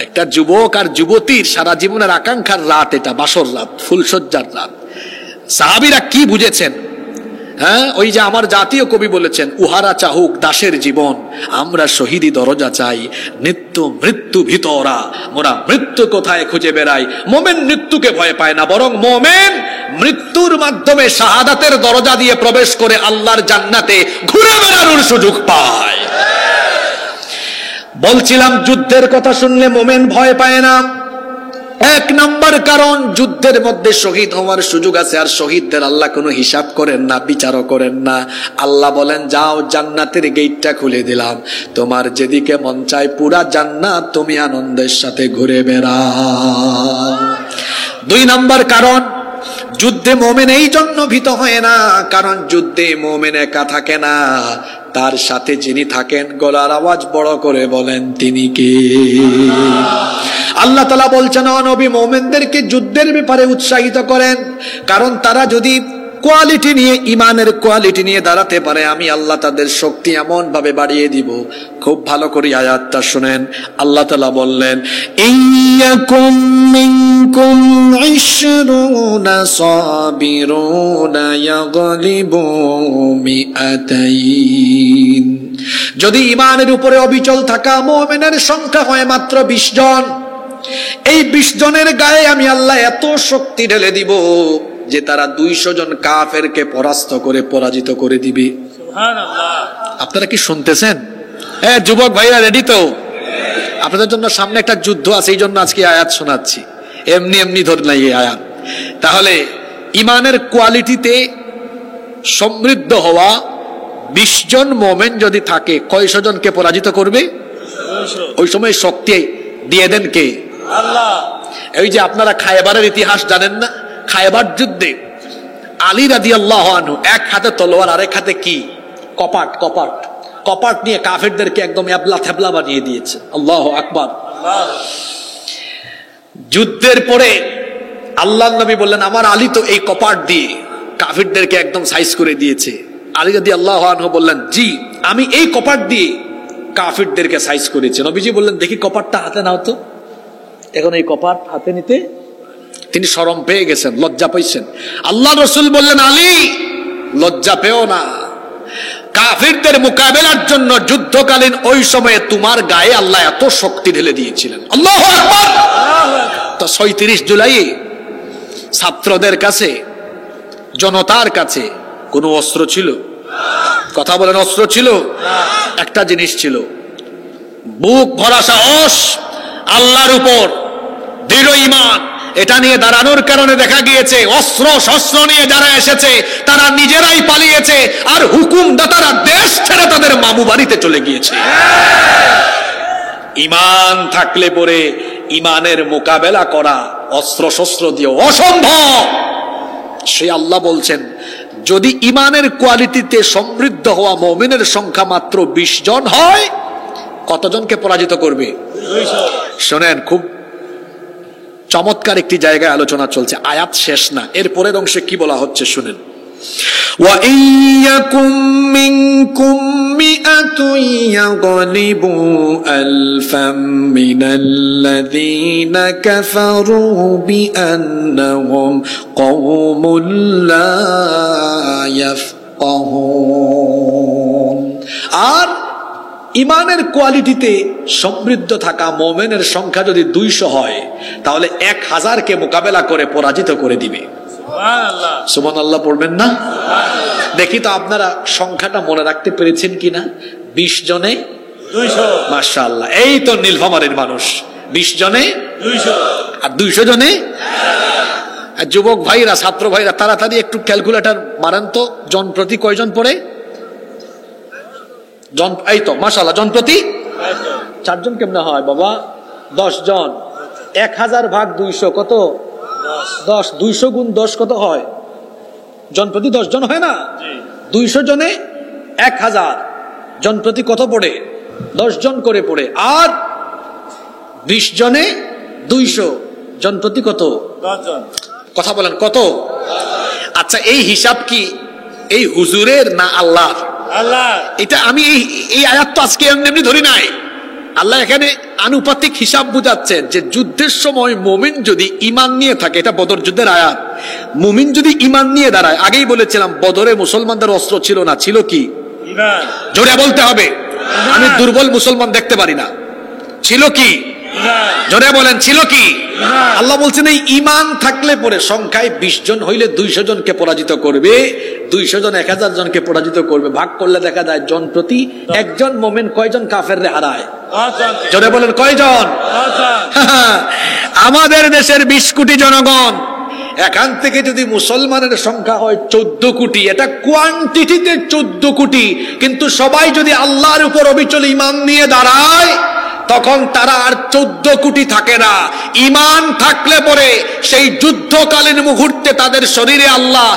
একটা যুবক আর যুবতীর সারা জীবনের আকাঙ্ক্ষার রাত এটা, বাসর রাত, ফুলসজ্জার রাত। সাহাবীরা কি বুঝেছেন? হ্যাঁ, ওই যে আমার জাতীয় কবি বলেছেন, উহারা চাহুক দাসের জীবন, আমরা শহীদি দরজা চাই, নিত্য মৃত্যু ভিতরা মোরা মৃত্যু কোথায় খুঁজে বেড়াই। মোমেন মৃত্যুকে ভয় পায় না, বরং মোমেন মৃত্যুর মাধ্যমে শাহাদাতের দরজা দিয়ে প্রবেশ করে আল্লাহর জান্নাতে ঘুরে বেড়ানোর সুযোগ পায়। বলছিলাম যুদ্ধের কথা শুনলে মোমেন ভয় পায় না। এক নম্বর কারণ, যুদ্ধের মধ্যে শহীদ হওয়ার সুযোগ আছে, আর শহীদদের আল্লাহ কোনো হিসাব করেন না, বিচারও করেন না। আল্লাহ বলেন, যাও জান্নাতের গেটটা খুলে দিলাম, তোমার যেদিকে মন চায় পুরা জান্নাত তুমি আনন্দের সাথে ঘুরে বেড়াও। দুই নম্বর কারণ, যুদ্ধে মোমেন এই জন্য ভীত হয় না, কারণ যুদ্ধে মোমেন একা থাকে না, তার সাথে যিনি থাকেন গলার আওয়াজ বড় করে বলেন তিনি কে? আল্লাহ তাআলা বলছেন, ও নবী মুমিনদেরকে যুদ্ধের ব্যাপারে উৎসাহিত করেন, কারণ তারা যদি কোয়ালিটি নিয়ে, ইমানের কোয়ালিটি নিয়ে দাঁড়াতে পারে, আমি আল্লাহ তাদের শক্তি এমন ভাবে বাড়িয়ে দিব। খুব ভালো করে আয়াতটা শুনেন। আল্লাহ তাআলা বললেন, ইয়াকুম মিনকুম 20 সাবিরুনা ইয়াগলিবু মিআতাইন। যদি ইমানের উপরে অবিচল থাকা মুমিনের সংখ্যা হয় মাত্র 20 জন, এই 20 জনের গায়ে আমি আল্লাহ এত শক্তি ঢেলে দিব যে তারা 200 জন কাফেরকে পরাস্ত করে পরাজিত করে দিবে। সুবহানাল্লাহ। আপনারা কি শুনতেছেন? যুবক ভাইরা রেডি তো? আপনাদের জন্য সামনে একটা যুদ্ধ আছে, এই জন্য আজকে আয়াত শোনাচ্ছি, এমনি এমনি ধর নাই এই আয়াত। তাহলে ইমানের কোয়ালিটিতে সমৃদ্ধ হওয়া 20 জন মোমেন যদি থাকে, কয়শো জনকে পরাজিত করবে? ওই সময় শক্তি দিয়ে দেন কে? আল্লাহ। এই যে আপনারা খায়বারের ইতিহাস জানেন না? খায়বার যুদ্ধে আলী রাদিয়াল্লাহু আনহু এক হাতে তলোয়ার, আরেক হাতে কি? কপাট। কপাট নিয়ে কাফেরদেরকে একদম এবলা থেবলা বানিয়ে দিয়েছে। আল্লাহু আকবার। যুদ্ধের পরে আল্লাহর নবী বললেন, আমার আলী তো এই কপাট দিয়ে কাফেরদেরকে একদম সাইজ করে দিয়েছে। আলী রাদিয়াল্লাহু আনহু বললেন, জি আমি এই কপাট দিয়ে কাফেরদেরকে সাইজ করেছি। নবীজি বললেন, দেখি কপাটটা হাতে নাও তো। এখন এই কপাট হাতে নিতে তিনি শরম পেয়ে গেছেন, লজ্জা পাইছেন। আল্লাহ রাসূল বললেন, আলী লজ্জা পেও না, কাফিরদের মোকাবেলার জন্য যুদ্ধকালীন ওই সময়ে তোমার গায়ে আল্লাহ এত শক্তি ঢেলে দিয়েছিলেন। আল্লাহু আকবার। তো ৩৬ জুলাই ছাত্রদের কাছে, জনতার কাছে কোনো অস্ত্র ছিল? কথা বলেন, অস্ত্র ছিল? একটা জিনিস ছিল, বুক ভরা সাহস, আল্লাহর উপর দৃঢ় ঈমান। এটা নিয়ে দাঁড়ানোর কারণে দেখা গিয়েছে অস্ত্র শস্ত্র নিয়ে যারা এসেছে তারা নিজেরাই পালিয়েছে, আর হুকুমদাতারা দেশ ছেড়ে তাদের মামু বাড়িতে চলে গিয়েছে। ঈমান থাকলে পরে ইমানের মোকাবেলা করা অস্ত্র শস্ত্র দিয়ে অসম্ভব। সেই আল্লাহ বলছেন যদি ইমানের কোয়ালিটিতে সমৃদ্ধ হওয়া মুমিনের সংখ্যা মাত্র 20 জন হয়, কতজনকে পরাজিত করবে? 200। শোনেন, খুব চমৎকার একটি জায়গায় আলোচনা চলছে, আয়াত শেষ না, এর পরের অংশে কি বলা হচ্ছে শুনেন। وَإِن يَكُن مِّنكُم مِّئَةٌ يَغْلِبُوا أَلْفًا مِّنَ الَّذِينَ كَفَرُوا بِأَنَّهُمْ قَوْمٌ لَّا يَفْقَهُونَ। আর ইমানের কোয়ালিটিতে সমৃদ্ধ থাকা মুমিনের সংখ্যা যদি 200 হয়, তাহলে 1000কে মোকাবেলা করে পরাজিত করে দিবে। সুবহানাল্লাহ পড়বেন না? দেখি তো আপনারা সংখ্যাটা মনে রাখতে পেরেছেন কিনা। 20 জনে 200। মাশাআল্লাহ, এই তো নীলফামারীর মানুষ। 20 জনে 200 আর 200 জনে। যুবক ভাইরা, ছাত্র ভাইরা, তাড়াতাড়ি একটু ক্যালকুলেটর মারেন তো, জন প্রতি কয়জন পড়ে? জন, এই তো মাশাআল্লাহ, জন প্রতি 4 জন। কেমনে হয় বাবা? 10 জন। 1000 ভাগ 200 কত? 10। 200 গুণ 10 কত হয়? জন প্রতি 10 জন হয় না? 200 জনে 1000, জন প্রতি কত পড়ে? 10 জন করে পড়ে। আর 20 জনে 200, জন প্রতি কত? 10 জন। কথা বলেন কত? আচ্ছা, এই হিসাব কি এই হুজুরের না আল্লাহর? আল্লাহ। এটা আমি এই আয়াত তো আজকে এমনি ধরি নাই। আল্লাহ এখানে আনুপাতিক হিসাব বুঝাচ্ছেন যে যুদ্ধের সময় মুমিন যদি ঈমান নিয়ে থাকে, এটা বদর যুদ্ধের আয়াত, মুমিন যদি ঈমান নিয়ে দাঁড়ায়, আগেই বলেছিলাম বদরে মুসলমানদের অস্ত্র ছিল না, ছিল কি? ঈমান। জোরে বলতে হবে, আমি দুর্বল মুসলমান দেখতে পারি না। ছিল কি? জোরে বলেন, ছিল কি? আল্লাহ বলছেন এই ঈমান থাকলে পরে সংখ্যায় 20 জন হইলে 200 জনকে পরাজিত করবে, 200 জন 1000 জনকে পরাজিত করবে। ভাগ করলে দেখা যায় জন প্রতি একজন মুমিন কয়জন কাফেররে হারায়? জোরে বলেন কয়জন? আমাদের দেশের 20 কোটি জনগণ, এখান থেকে যদি মুসলমানের সংখ্যা হয় 14 কোটি, এটা কোয়ান্টিটিতে 14 কোটি, কিন্তু সবাই যদি আল্লাহর উপর অবিচল ঈমান নিয়ে দাঁড়ায়, তখন তারা আর 14 কোটি থাকে না। ঈমান থাকলে পরে সেই যুদ্ধকালীন মুহূর্তে তাদের শরীরে আল্লাহ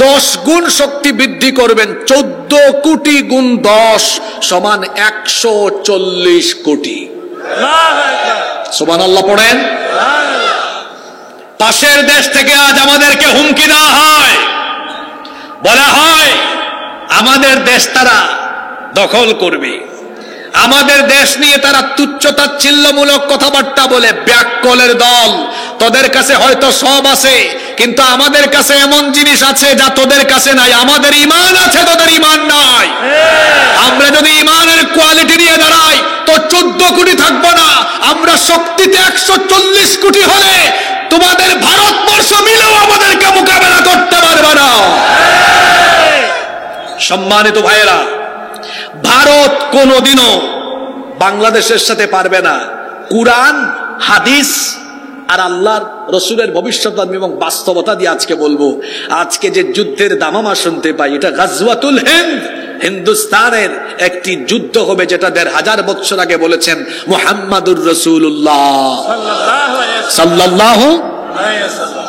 10 গুণ শক্তি বৃদ্ধি করবেন। 14 কোটি গুণ 10 সমান 140 কোটি। সুবহানাল্লাহ পড়েন। পাশের দেশ থেকে আজ আমাদেরকে হুমকি দেওয়া হয়, বলা হয় আমাদের দেশ তারা দখল করবে, আমাদের দেশ নিয়ে তারা তুচ্ছ-তাচ্ছিল্যমূলক কথাবার্তা বলে। ব্যাককলের দল, তোদের কাছে হয়তো সব আছে, কিন্তু আমাদের কাছে এমন জিনিস আছে যা তোদের কাছে নাই। আমাদের ঈমান আছে, তোদের ঈমান নাই। আমরা যদি ঈমানের কোয়ালিটি নিয়ে দাঁড়াই তো 14 কোটি থাকবো না, আমরা শক্তিতে 140 কোটি হলে তোমাদের ভারতবর্ষ মিলেও আমাদেরকে মোকাবেলা করতে পারবে না। সম্মানিত ভাইয়েরা, ভারত কোনোদিনও বাংলাদেশের সাথে পারবে না। কুরআন, হাদিস আর আল্লাহর রসুলের ভবিষ্যৎবাণী এবং বাস্তবতা দিয়ে আজকে বলবো, আজকে যে যুদ্ধের দামামা শুনতে পাই, এটা গাজওয়াতুল হিন্দ, হিন্দুস্তানের একটি যুদ্ধ হবে, যেটা 1500 বছর আগে বলেছেন মুহাম্মাদুর রাসূলুল্লাহ সাল্লাল্লাহু আলাইহি ওয়াসাল্লাম।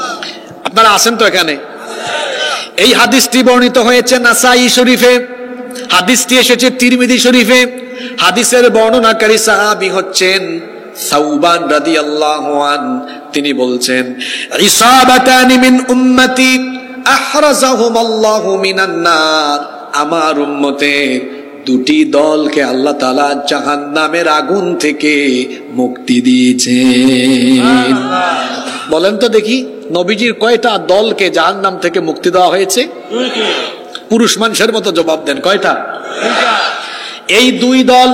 আপনারা আছেন তো এখানে? এই হাদিসটি বর্ণিত হয়েছে নাসাই শরীফে, হাদিসটি এসেছে তিরমিজি শরীফে। হাদিসের বর্ণনাকারী সাহাবী হচ্ছেন সাউবান রাদিয়াল্লাহু আন। তিনি বলছেন, ইসাবাতানি মিন উম্মতি আহরাজাহুমাল্লাহু মিনান নার। আমার উম্মতের 2টি দলকে আল্লাহ তাআলা জাহান্নামের আগুন থেকে মুক্তি দিয়েছেন। বলেন তো দেখি, নবীজির কয়টা দলকে জাহান্নাম থেকে মুক্তি দেওয়া হয়েছে? 2টি। পুরুষ মানুষের মতো জবাব দেন, কয়টা? 2টা। এই 2 দল,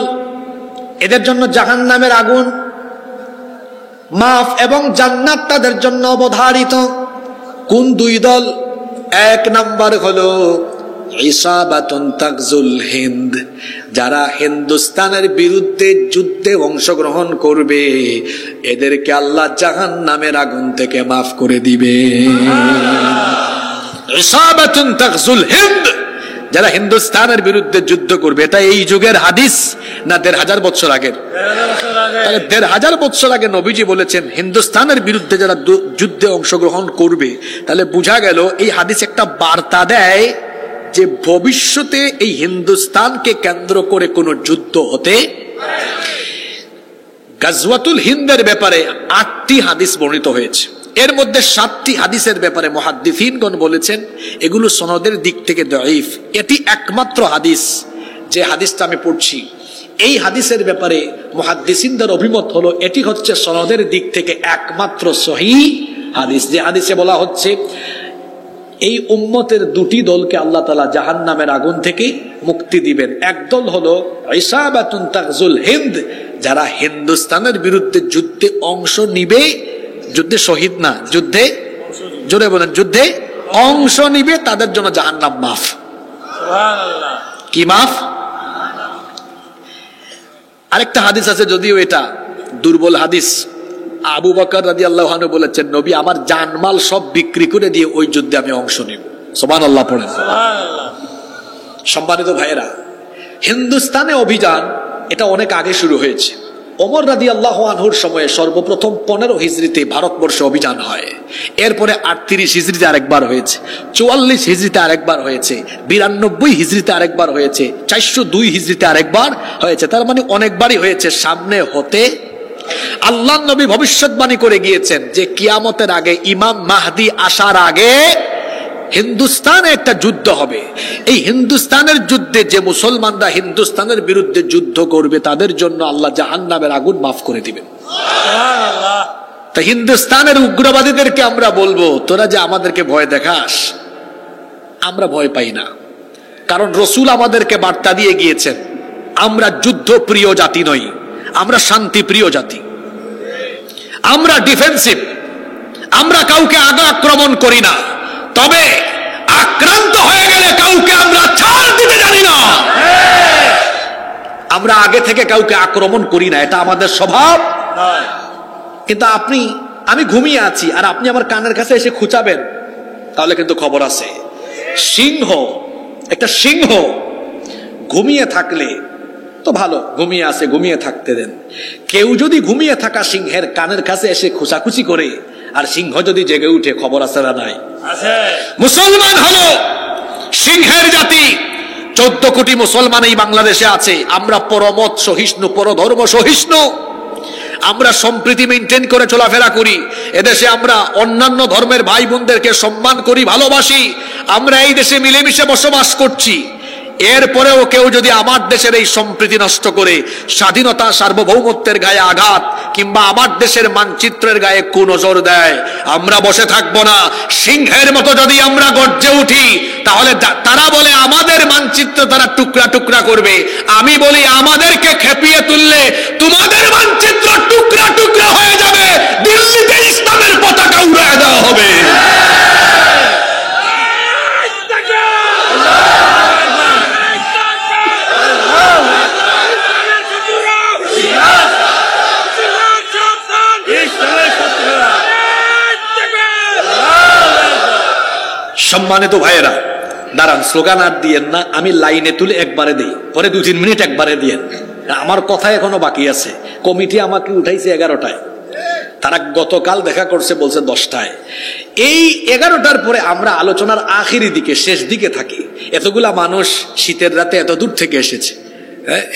এদের জন্য জাহান্নামের আগুন মাফ এবং জান্নাত তাদের জন্য অবধারিত। কোন 2 দল? 1 নাম্বার হলো ইসাবাতুন তাগজুল হিন্দ, যারা হিন্দুস্তানের বিরুদ্ধে যুদ্ধে অংশগ্রহণ করবে, এদেরকে আল্লাহ জাহান্নামের আগুন থেকে মাফ করে দিবে। ইসাবাতুন তাগজুল হিন্দ, যারা হিন্দুস্তানের বিরুদ্ধে যুদ্ধ করবে। এটা এই যুগের হাদিস না 1500 বছর আগের? তাহলে 1500 বছর আগে নবীজি বলেছেন হিন্দুস্তানের বিরুদ্ধে যারা যুদ্ধে অংশগ্রহণ করবে, তাহলে বোঝা গেল এই হাদিস একটা বার্তা দেয় যে ভবিষ্যতে এই হিন্দুস্তানকে কেন্দ্র করে কোনো যুদ্ধ হতে। গাজওয়াতুল হিন্দের ব্যাপারে 8টি হাদিস বর্ণিত হয়েছে, এর মধ্যে 7টি হাদিসের ব্যাপারে মুহাদ্দিসিনগণ বলেছেন এগুলো সনদের দিক থেকে দাঈফ। এটি একমাত্র হাদিস, যে হাদিসটা আমি পড়ছি এই হাদিসের ব্যাপারে মুহাদ্দিসিনদের অভিমত হলো এটি হচ্ছে সনদের দিক থেকে একমাত্র সহিহ হাদিস। যে হাদিসে বলা হচ্ছে এই উম্মতের 2টি দলকে আল্লাহ তাআলা জাহান্নামের আগুন থেকে মুক্তি দিবেন। একদল হলো ইসাবাতুন তাগজুল হিন্দ, যারা হিন্দুস্তানের বিরুদ্ধে যুদ্ধে অংশ নিবে, যুদ্ধে শহীদ না, যুদ্ধে জোরে বলেন, যুদ্ধে অংশ নিবে, তাদের জন্য জাহান্নাম মাফ। সুবহানাল্লাহ, কি মাফ? আরেকটা হাদিস আছে, যদিও এটা দুর্বল হাদিস। আবু বকর রাদিয়াল্লাহু আনহু বলেছেন নবী আমার জানমাল সব বিক্রি করে দিয়ে ওই যুদ্ধে আমি অংশ নিব। সুবহানাল্লাহ পড়েন। সুবহানাল্লাহ। সম্মানিত ভাইয়েরা, হিন্দুস্তানে অভিযান এটা অনেক আগে শুরু হয়েছে। ওমর রাদিয়াল্লাহু আনহুর সময়ে সর্বপ্রথম 15 হিজরিতে ভারতবর্ষে অভিযান হয়। এরপরে 38 হিজরিতে আরেকবার হয়েছে, 44 হিজরিতে আরেকবার হয়েছে, 92 হিজরিতে আরেকবার হয়েছে, 402 হিজরিতে আরেকবার হয়েছে। তার মানে অনেকবারই হয়েছে। সামনে হতে আল্লাহর নবী ভবিষ্যৎবাণী করে গিয়েছেন যে কিয়ামতের আগে, ইমাম মাহদি আসার আগে হিন্দুস্তানে একটা যুদ্ধ হবে। এই হিন্দুস্তানের যুদ্ধে যে মুসলমানরা হিন্দুস্তানের বিরুদ্ধে যুদ্ধ করবে তাদের জন্য আল্লাহ জাহান্নামের আগুন মাফ করে দিবেন। সুবহানাল্লাহ। তা হিন্দুস্তানের উগ্রবাদীদেরকে আমরা বলবো তোরা যে আমাদেরকে ভয় দেখাস, আমরা ভয় পাই না, কারণ রাসূল আমাদেরকে বার্তা দিয়ে গিয়েছেন আমরা যুদ্ধ প্রিয় জাতি নই, আমরা শান্তি প্রিয় জাতি, আমরা ডিফেন্সিভ, আমরা কাউকে আক্রমণ করি না, তবে আক্রান্ত হয়ে গেলে কাউকে আমরা ছাড় দিতে জানি না। আমরা আগে থেকে কাউকে আক্রমণ করি না, এটা আমাদের স্বভাব। কিন্তু আমি ঘুমিয়ে আছি আর আপনি আমার কানের কাছে এসে খুঁচাবেন, তাহলে কিন্তু খবর আছে। একটা সিংহ ঘুমিয়ে থাকলে তো ভালো, ঘুমিয়ে আছে, ঘুমিয়ে থাকতে দেন। কেউ যদি ঘুমিয়ে থাকা সিংহের কানের কাছে এসে খুঁচাখুচি করে আর সিংহ যদি জেগে উঠে, খবর আছে না নাই? মুসলমান হলো সিংহের জাতি। 14 কোটি মুসলমান এই বাংলাদেশে আছে। আমরা পরমত সহিষ্ণু, পরধর্ম সহিষ্ণু, আমরা সম্প্রীতি মেনটেন করে চলাফেরা করি। এদেশে আমরা অন্যান্য ধর্মের ভাই বোনদেরকে সম্মান করি, ভালোবাসি। আমরা এই দেশে মিলেমিশে বসবাস করছি। এরপরেও কেউ যদি আমার দেশের এই সম্প্রীতি নষ্ট করে স্বাধীনতা সার্বভৌমত্বের গায়ে আঘাত কিংবা আমার দেশের মানচিত্রের গায়ে কুনজর দেয়, আমরা বসে থাকবো না। সিংহের মতো যদি আমরা গর্জে উঠি, তাহলে তারা বলে আমাদের মানচিত্র তারা টুকরা টুকরা করবে। আমি বলি আমাদেরকে খেপিয়ে তুললে তোমাদের মানচিত্র টুকরা টুকরা হয়ে যাবে, দিল্লিতে ইসলামের পতাকা উড়িয়ে দেওয়া হবে। সম্মানিত ভাইয়েরা, দাঁড়ান, স্লোগান আর দিয়েন না, আমি লাইনে তুলে একবারে দিই, পরে 2-3 মিনিট একবারে দিয়েন। আমার কথা এখনো বাকি আছে। কমিটি আমাকে উঠাইছে 11টায়, তারা গতকাল দেখা করছে বলছে 10টায়। এই 11টার পরে আমরা আলোচনার আখিরি দিকে, শেষ দিকে থাকি। এতগুলা মানুষ শীতের রাতে এত দূর থেকে এসেছে,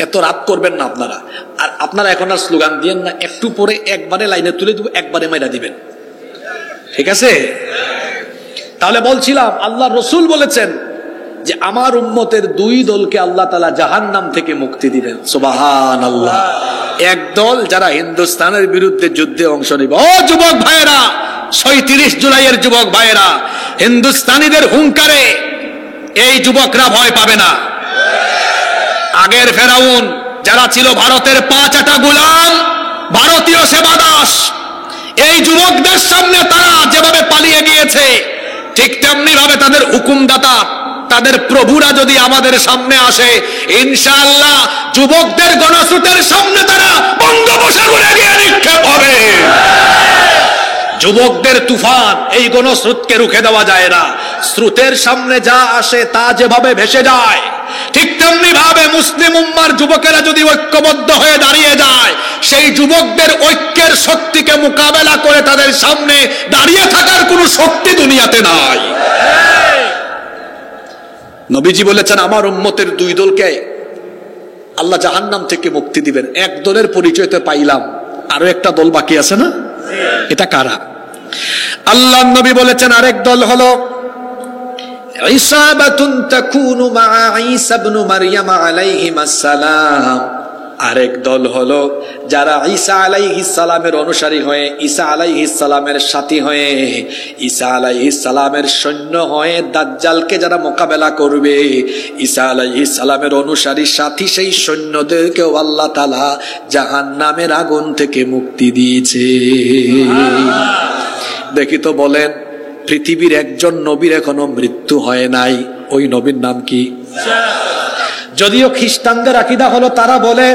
এত রাত করবেন না আপনারা। আর আপনারা এখন আর স্লোগান দিয়েন না, একটু পরে একবারে লাইনে তুলে দিব, একবারে মাইরা দিবেন, ঠিক আছে? তাহলে বলছিলাম আল্লাহর রাসূল বলেছেন যে আমার উম্মতের 2 দলকে আল্লাহ তাআলা জাহান্নাম থেকে মুক্তি দিবেন। সুবহানাল্লাহ। এক দল যারা হিন্দুস্তানের বিরুদ্ধে যুদ্ধে অংশ নেবে। ও যুবক ভাইয়েরা, 37 জুলাইয়ের যুবক ভাইয়েরা, হিন্দুস্তানিদের হুঙ্কারে এই যুবকরা ভয় পাবে না। আগের ফেরাউন যারা ছিল ভারতের 5 আটা গোলাম, ভারতীয় সেবাদাস, এই যুবকদের সামনে তারা যেভাবে পালিয়ে গিয়েছে, ঠিক তেমনি ভাবে তাদের হুকুমদাতা, তাদের প্রভুরা যদি আমাদের সামনে আসে, ইনশাআল্লাহ যুবকদের গণস্রোতের সামনে তারা বঙ্গোপসাগরে গিয়ে নিক্ষেপ হবে। যুবকদের তুফান, এই গণস্রোতকে রুখে দেওয়া যায় না। স্রোতের সামনে যা আসে তা যেভাবে ভেসে যায়, ঠিক তেমনি ভাবে মুসলিম উম্মার যুবকেরা যদি ঐক্যবদ্ধ হয়ে দাঁড়িয়ে যায়, সেই যুবকদের ঐক্যের শক্তিকে মোকাবেলা করে তাদের সামনে দাঁড়িয়ে থাকার কোনো শক্তি দুনিয়াতে নাই। নবীজি বলেছেন, আমার উম্মতের দুই দলকে আল্লাহ জাহান্নাম থেকে মুক্তি দিবেন। এক দলের পরিচয় তো পাইলাম, আরো একটা দল বাকি আছে না? এটা কারা? আল্লাহ নবী বলেছেন আরেক দল হলো ইসাবাতুন তাকুনু মা ঈসা ইবনে মারইয়াম আলাইহিস সালাম। আরেক দল হলো যারা ঈসা আলাইহিস সালামের অনুসারী হয়ে, ঈসা আলাইহিস সালামের সাথী হয়ে, ঈসা আলাইহিস সালামের সৈন্য হয়ে দাজ্জালকে যারা মোকাবেলা করবে, ঈসা আলাইহিস সালামের অনুসারী সাথী সেই সৈন্যদেরকেও আল্লাহ তাআলা জাহান্নামের আগুন থেকে মুক্তি দিয়েছে। দেখি তো বলেন, পৃথিবীর একজন নবীর এখনো মৃত্যু হয় নাই, ওই নবীর নাম কি? যদিও খ্রিস্টানদের আকীদা হলো, তারা বলে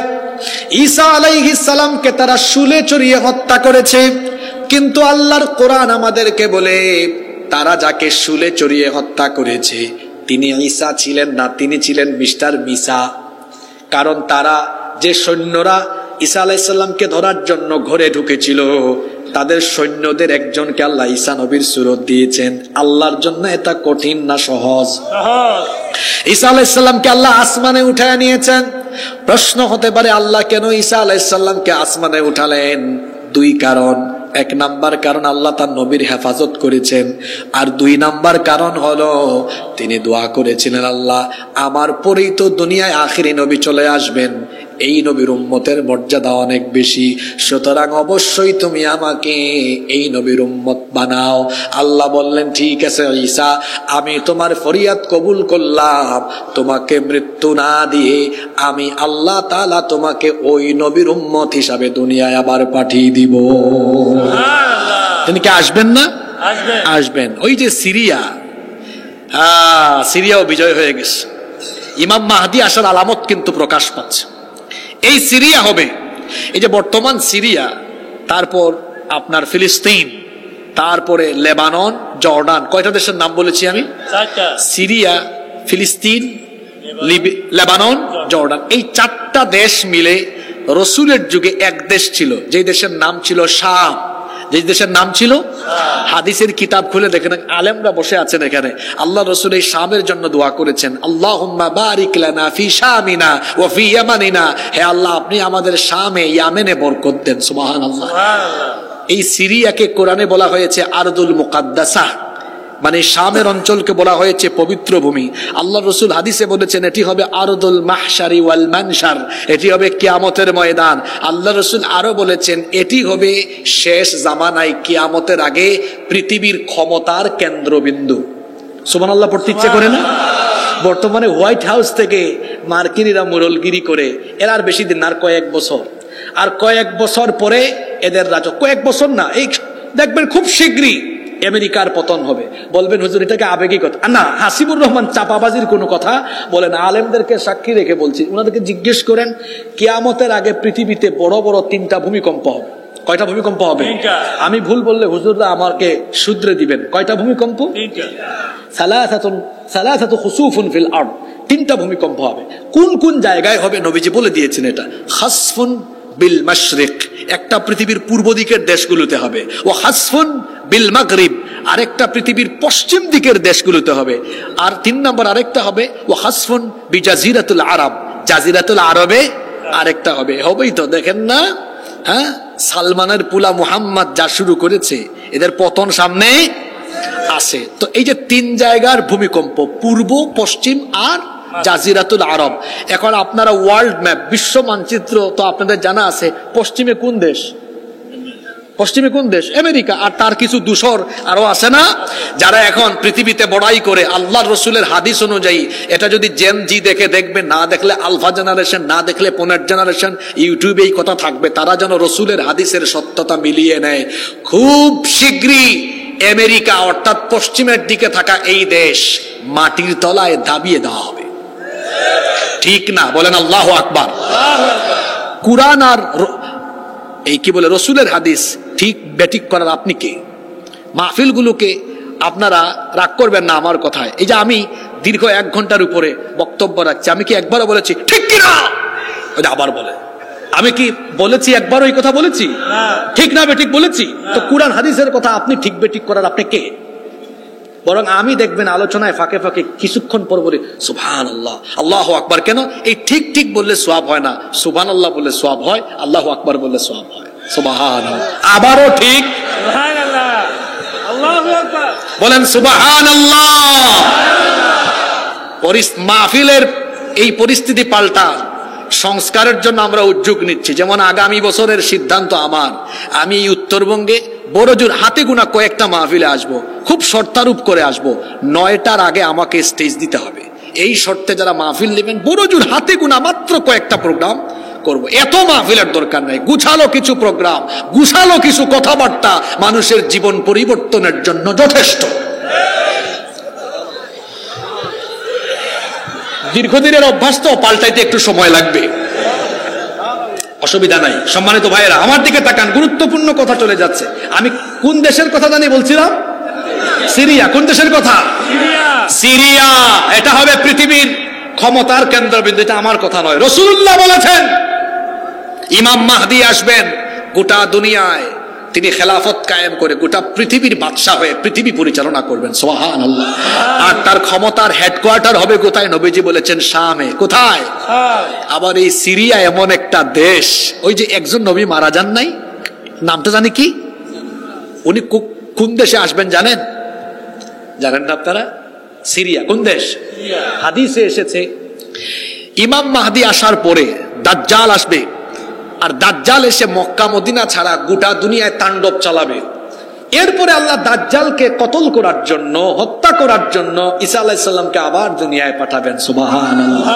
ঈসা আলাইহিস সালামকে তারা শুলে চড়িয়ে হত্যা করেছে, কিন্তু আল্লাহর কোরআন আমাদেরকে বলে তারা যাকে শুলে চড়িয়ে হত্যা করেছে তিনি ঈসা ছিলেন না, তিনি ছিলেন মিস্টার মিসা। কারণ তারা যে সৈন্যরা ঈসা আলাইহিস সালামকে ধরার জন্য ঘরে ঢুকেছিল, তাদের সৈন্যদের একজনকে আল্লাহ ঈসা নবীর সুরত দিয়েছেন। আল্লাহর জন্য এটা কঠিন না সহজ? ঈসা আলাইহিস সালামকে আল্লাহ আসমানে উঠায় নিয়েছেন। প্রশ্ন হতে পারে, আল্লাহ কেন ঈসা আলাইহিস সালামকে আসমানে উঠালেন? দুই কারণ। এক নাম্বার কারণ, আল্লাহ তার নবীর হেফাজত করেছেন। আর দুই নাম্বার কারণ হলো তিনি দোয়া করেছিলেন, আল্লাহ আমার পরেই তো দুনিয়ায় আখিরি নবী চলে আসবেন, এই নবীর উম্মতের মর্যাদা অনেক বেশি, সুতরাং অবশ্যই তুমি আমাকে এই নবীর উম্মত বানাও। আল্লাহ বললেন, ঠিক আছে ঈসা, আমি তোমার ফরিয়াদ কবুল করলাম, তোমাকে মৃত্যু না দিয়ে আমি আল্লাহ তাআলা তোমাকে ওই নবীর উম্মত হিসাবে দুনিয়ায় আবার পাঠিয়ে দিব। তিনি কি আসবেন না? আসবেন। ওই যে সিরিয়া, সিরিয়াও বিজয় হয়ে গেছে, ইমাম মাহদি আসার আলামত কিন্তু প্রকাশ পাচ্ছে। এই সিরিয়া হবে, এই যে বর্তমান সিরিয়া, তারপর আপনার ফিলিস্তিন, তারপরে লেবানন, জর্ডান, কয়টা দেশের নাম বলেছি আমি? সিরিয়া, ফিলিস্তিন, লেবানন, জর্ডান, এই চারটা দেশ মিলে রসুলের যুগে এক দেশ ছিল, যে দেশের নাম ছিল শাম। যে দেশের নাম ছিল, হাদিসের কিতাব খুলে দেখেন, আলেমরা বসে আছেন এখানে, আল্লাহ রাসূল এই শামের জন্য দোয়া করেছেন, আল্লাহুম্মা বারিক লানা ফি শামিনা ওয়া ফি ইয়ামানিনা, হে আল্লাহ আপনি আমাদের শামে, ইয়ামেনে বরকত দেন। সুবহানাল্লাহ। এই সিরিয়াকে কোরআনে বলা হয়েছে আরদুল মুকাদ্দাসা, মানে শামের অঞ্চলকে বলা হয়েছে পবিত্র ভূমি। আল্লাহ রাসূল হাদিসে বলেছেন এটি হবে আরদুল মাহশারি ওয়াল মানশার, এটি হবে কিয়ামতের ময়দান। আল্লাহ রাসূল আরো বলেছেন এটি হবে শেষ জামানায়, কিয়ামতের আগে পৃথিবীর ক্ষমতার কেন্দ্রবিন্দু। সুবহানাল্লাহ পড়তে ইচ্ছে করে না? বর্তমানে হোয়াইট হাউস থেকে মার্কিনীরা মোড়লগিরি করে, এর আর বেশি দিন, আর কয়েক বছর, আর কয়েক বছর পরে এদের রাজত্ব, কয়েক বছর না, এই দেখবেন খুব শীঘ্রই আমেরিকার পতন হবে। বলবেন হুজুর এটাকে আবেগী কথা না, হাসিবুর রহমান চাপাবাজির কোনো কথা বলেন, আলেমদেরকে সাক্ষী রেখে বলছি, ওনাদেরকে জিজ্ঞেস করেন কিয়ামতের আগে পৃথিবীতে বড় বড় 3টা ভূমিকম্প হবে। কয়টা ভূমিকম্প হবে? আমি ভুল বললে হুজুররা আমাকে শুধরে দিবেন। কয়টা ভূমিকম্প? সালাসাতুন খুসুফুন ফিল আরদ, 3টা ভূমিকম্প হবে। কোন কোন জায়গায় হবে নবীজি বলে দিয়েছেন এটা। খাসফুন বিল মাশরিক, একটা পৃথিবীর পূর্ব দিকের দেশগুলোতে হবে, ও হাসফুন বিল মাগরিব, আরেকটা পৃথিবীর পশ্চিম দিকের দেশগুলোতে হবে, আর 3 নম্বর আরেকটা হবে ও হাসফুন বিজাজিরাতুল আরব, জাজিরাতুল আরবে আরেকটা হবে। হবেই তো, দেখেন না, হ্যাঁ, সালমানের পুলা মুহাম্মদ যা শুরু করেছে, এদের পতন সামনে আসে। তো এই যে 3 জায়গার ভূমিকম্প, পূর্ব, পশ্চিম আর জাজিরাতুল আরব। এখন আপনারা ওয়ার্ল্ড ম্যাপ, বিশ্ব মানচিত্র তো আপনাদের জানা আছে, পশ্চিমে কোন দেশ? পশ্চিমে কোন দেশ? আমেরিকা। আর তার কিছু দূষর আরো আছে না, যারা এখন পৃথিবীতে বড়াই করে। আল্লাহর রাসূলের হাদিস অনুযায়ী এটা যদি জেন জি দেখে, দেখবে, না দেখলে আলফা জেনারেশন, না দেখলে 15 জেনারেশন, ইউটিউবে এই কথা থাকবে, তারা যেন রাসূলের হাদিসের সত্যতা মিলিয়ে নেয়। খুব শীঘ্রই আমেরিকা অর্থাৎ পশ্চিমের দিকে থাকা এই দেশ মাটির তলায় দাবিয়ে দেওয়া হবে। ঠিক না? বলেন আল্লাহু আকবার। কুরআন আর এই কি বলে রাসূলের হাদিস ঠিক বেঠিক করার আপনি কে? মাহফিলগুলোকে আপনারা রাগ করবেন না আমার কথায়। এই যে আমি দীর্ঘ 1 ঘন্টার উপরে বক্তব্য রাখছি, আমি কি একবারও বলেছি ঠিক কিনা? ওই যে আবার বলে, আমি কি বলেছি একবারও এই কথা বলেছি? ঠিক না বেঠিক বলেছি? তো কুরআন হাদিসের কথা আপনি ঠিক বেঠিক করার আপনি কে? বরং আমি দেখবেন আলোচনায় ফাঁকে ফাঁকে কিছুক্ষণ পর বলি সুবহানাল্লাহ, আল্লাহু আকবার। কেন? এই ঠিক ঠিক বললে সওয়াব হয় না, সুবহানাল্লাহ বললে সওয়াব হয়, আল্লাহু আকবার বললে সওয়াব হয়। সুবহানাল্লাহ, আবারও ঠিক সুবহানাল্লাহ, আল্লাহু আকবার বলেন সুবহানাল্লাহ। মাহফিলের এই পরিস্থিতি পাল্টা সংস্কারের জন্য আমরা উদ্যোগ নিচ্ছি। যেমন আগামী বছরের সিদ্ধান্ত আমার, আমি এই উত্তরবঙ্গে বড়জোর হাতে গোনা কয়েকটা মাহফিলে আসবো, খুব শর্তারূপ করে আসবো। 9টার আগে আমাকে স্টেজ দিতে হবে। এই শর্তে যারা মাহফিল নেবেন বড়জোর হাতে গোনা মাত্র কয়েকটা প্রোগ্রাম করব। এত মাহফিলের দরকার নাই, গুছালো কিছু প্রোগ্রাম, গুছালো কিছু কথাবার্তা মানুষের জীবন পরিবর্তনের জন্য যথেষ্ট। দীর্ঘদিনের অভ্যাস তো, পাল্টাইতে একটু সময় লাগবে, অসুবিধা নাই। সম্মানিত ভাইয়েরা আমার দিকে তাকান, গুরুত্বপূর্ণ কথা চলে যাচ্ছে। আমি কোন দেশের কথা জানি বলছিলাম? সিরিয়া। কোন দেশের কথা? সিরিয়া। এটা হবে পৃথিবীর ক্ষমতার কেন্দ্রবিন্দু। এটা আমার কথা নয়, রাসূলুল্লাহ বলেছেন ইমাম মাহদী আসবেন গোটা দুনিয়ায়, তিনি খেলাফত কায়েম করে গোটা পৃথিবীর বাদশা হয়ে পৃথিবী পরিচালনা করবেন। সুবহানাল্লাহ। আর তার ক্ষমতার হেডকোয়ার্টার হবে কোথায়? নবীজি বলেছেন শামে। কোথায়? আবার এই সিরিয়া এমন একটা দেশ, ওই যে একজন নবী মারা যান নাই, নামটা জানি কি, উনি কোন দেশে আসবেন জানেন? জানেন না আপনারা? সিরিয়া। কোন দেশ? হাদিসে এসেছে ইমাম মাহদী আসার পরে দাজ্জাল আসবে, আর দাজ্জাল এসে মক্কা মদিনা ছাড়া গোটা দুনিয়ায় তাণ্ডব চালাবে। এরপরে আল্লাহ দাজ্জালকে কতল করার জন্য, হত্যা করার জন্য ঈসা আলাইহিস সালামকে আবার দুনিয়ায় পাঠাবেন। সুবহানাল্লাহ।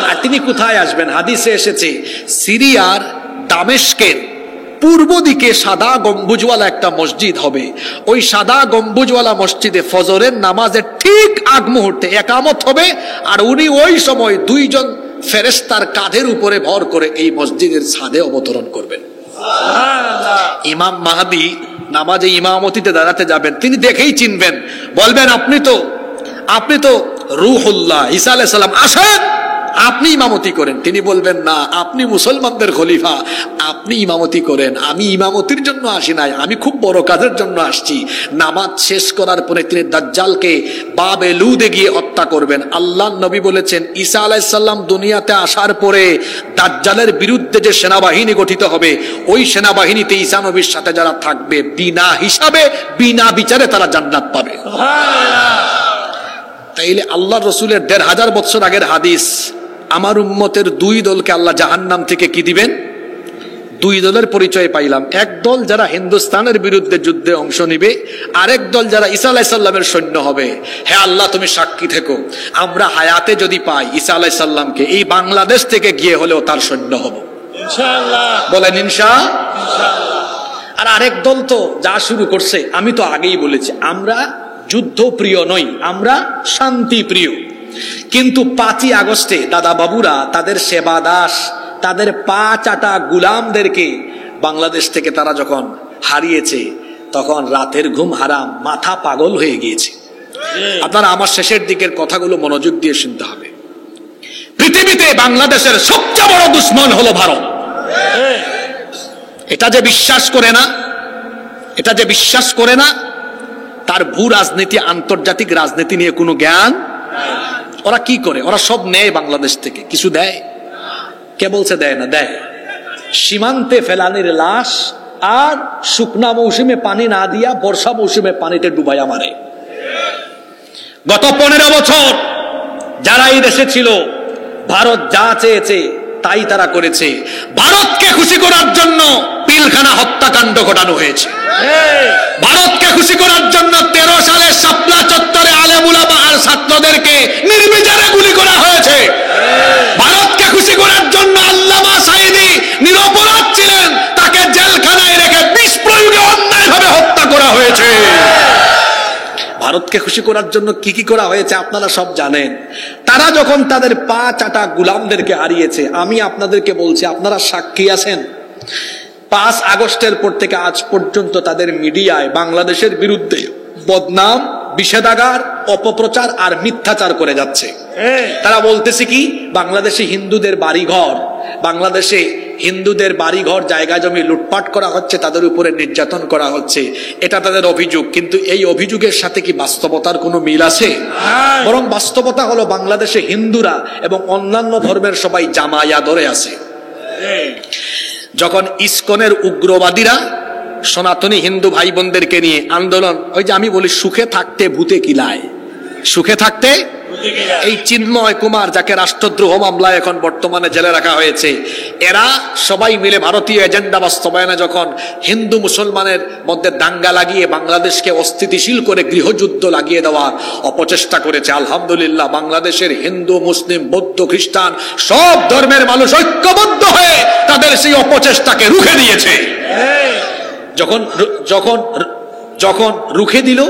আর তিনি কোথায় আসবেন? হাদিসে এসেছে সিরিয়ার দামেস্কের পূর্ব দিকে সাদা গম্বুজওয়ালা একটা মসজিদ হবে। ওই সাদা গম্বুজওয়ালা মসজিদে ফজরের নামাজের ঠিক আগ মুহূর্তে একামত হবে, আর উনি ওই সময় 2 জন ফেরেশতার কাঁধের উপরে ভর করে এই মসজিদের ছাদে অবতরণ করবেন। ইমাম মাহদী নামাজে ইমামতিতে দাঁড়াতে যাবেন, তিনি দেখেই চিনবেন, বলবেন আপনি তো রূহুল্লাহ ঈসা আলাইহিস সালাম, আসেন আপনি ইমামতি করেন। তিনি বলবেন না, আপনি মুসলমানদের খলিফা, আপনি ইমামতি করেন, আমি ইমামতির জন্য আসি নাই, আমি খুব বড় কাজের জন্য আসছি। নামাজ শেষ করার পরে তিনি দাজ্জালকে বাবে লুদে গিয়ে হত্যা করবেন। আল্লাহর নবী বলেছেন ঈসা আলাইহিস সালাম দুনিয়াতে আসার পরে দাজ্জালের বিরুদ্ধে যে সেনাবাহিনী গঠিত হবে, ওই সেনাবাহিনীতে ঈসা নবীর সাথে যারা থাকবে বিনা হিসাবে বিনা বিচারে তারা জান্নাত পাবে। সুবহানাল্লাহ। তাইলে আল্লাহর রাসূলের 1500 বছর আগের হাদিস, আমার উম্মতের 2 দলকে আল্লাহ জাহান্নাম থেকে কি দিবেন? 2 দলের পরিচয় পাইলাম। এক দল যারা হিন্দুস্তানের বিরুদ্ধে যুদ্ধে অংশ নিবে, আরেক দল যারা ঈসা আলাইহিস সালামের সৈন্য হবে। হে আল্লাহ তুমি সাক্ষী থেকো, আমরা হায়াতে যদি পাই ঈসা আলাইহিস সালামকে, এই বাংলাদেশ থেকে গিয়ে হলেও তার সৈন্য হব ইনশাআল্লাহ। বলেন ইনশাআল্লাহ। আর আরেক দল তো যা শুরু করছে, আমি তো আগেই বলেছি আমরা যুদ্ধ প্রিয় নই, আমরা শান্তি প্রিয়। কিন্তু 5ই আগস্টে দাদা বাবুরা তাদের সেবা দাস, তাদের পা চাটা গুলামদেরকে বাংলাদেশ থেকে তারা যখন হারিয়েছে, তখন রাতের ঘুম হারাম, মাথা পাগল হয়ে গিয়েছে। আপনারা আমার শেষের দিকের কথাগুলো মনোযোগ দিয়ে শুনতে হবে। পৃথিবীতে বাংলাদেশের সবচেয়ে বড় দুশ্মন হলো ভারত। এটা যে বিশ্বাস করে না, তার ভূ রাজনীতি, আন্তর্জাতিক রাজনীতি নিয়ে কোনো জ্ঞান। ওরা কি করে? ওরা সব নেয় বাংলাদেশ থেকে, কিছু দেয়? কে বলছে দেয় না? দেয়। সীমান্তে ফেলানির লাশ আর শুকনা মৌসুমে পানি না দিয়া বর্ষা মৌসুমে পানিতে ডুবাইয়া মারে। গত 15 বছর যারা এই দেশে ছিল, ভারত যা চেয়েছে তাই তারা করেছে। ভারতকে খুশি করার জন্য পিলখানা হত্যাকাণ্ড ঘটানো হয়েছে। ভারতকে খুশি করার জন্য 13 সালে শাপলা চত্বরে আলেম উলামা আর ছাত্রদেরকে নির্বিচারে গুলি করা হয়েছে। ভারতকে খুশি করার জন্য আল্লামা সাঈদী নিরপরাধ ছিলেন, তাকে জেলখানায় রেখে বিষ প্রয়োগে অন্যায়ভাবে হত্যা করা হয়েছে। ভারতকে খুশি করার জন্য কি কি করা হয়েছে আপনারা সব জানেন। তারা যখন তাদের পা চাটা গুলামদেরকে হারিয়েছে, আমি আপনাদেরকে বলছি, আপনারা সাক্ষী আছেন। 5 আগস্টের পর থেকে আজ পর্যন্ত তাদের মিডিয়ায় বাংলাদেশের বিরুদ্ধে বদনাম বিষেধাগার, অপপ্রচার আর মিথ্যাচার করে যাচ্ছে। তারা বলতেছে কি, বাংলাদেশে হিন্দুদের বাড়িঘর, বাংলাদেশে হিন্দুদের বাড়িঘর জায়গা জমি লুটপাট করা হচ্ছে, তাদের উপরে নির্যাতন করা হচ্ছে, এটা তাদের অভিযোগ। কিন্তু এই অভিযোগের সাথে কি বাস্তবতার কোনো মিল আছে? বরং বাস্তবতা হলো বাংলাদেশে হিন্দুরা এবং অন্যান্য ধর্মের সবাই জামায়া ধরে আছে। যখন ইসকনের উগ্রবাদীরা সনাতনী হিন্দু ভাই বোনদেরকে নিয়ে আন্দোলন, ওই যে আমি বলি সুখে থাকতে ভূতে কিলায়, সুখে থাকতে, এই চিন্ময় কুমার যাকে রাষ্ট্রদ্রোহ মামলায় এখন বর্তমানে জেলে রাখা হয়েছে, এরা সবাই মিলে ভারতীয় এজেন্ডা বাস্তবায়নে যখন হিন্দু মুসলমানের মধ্যে দাঙ্গা লাগিয়ে বাংলাদেশকে অস্থিতিশীল করে গৃহযুদ্ধ লাগিয়ে দেওয়ার অপচেষ্টা করেছে, আলহামদুলিল্লাহ বাংলাদেশের হিন্দু, মুসলিম, বৌদ্ধ, খ্রিস্টান সব ধর্মের মানুষ ঐক্যবদ্ধ হয়ে তাদের সেই অপচেষ্টাকে রুখে দিয়েছে। যখন যখন যখন রুখে দিল,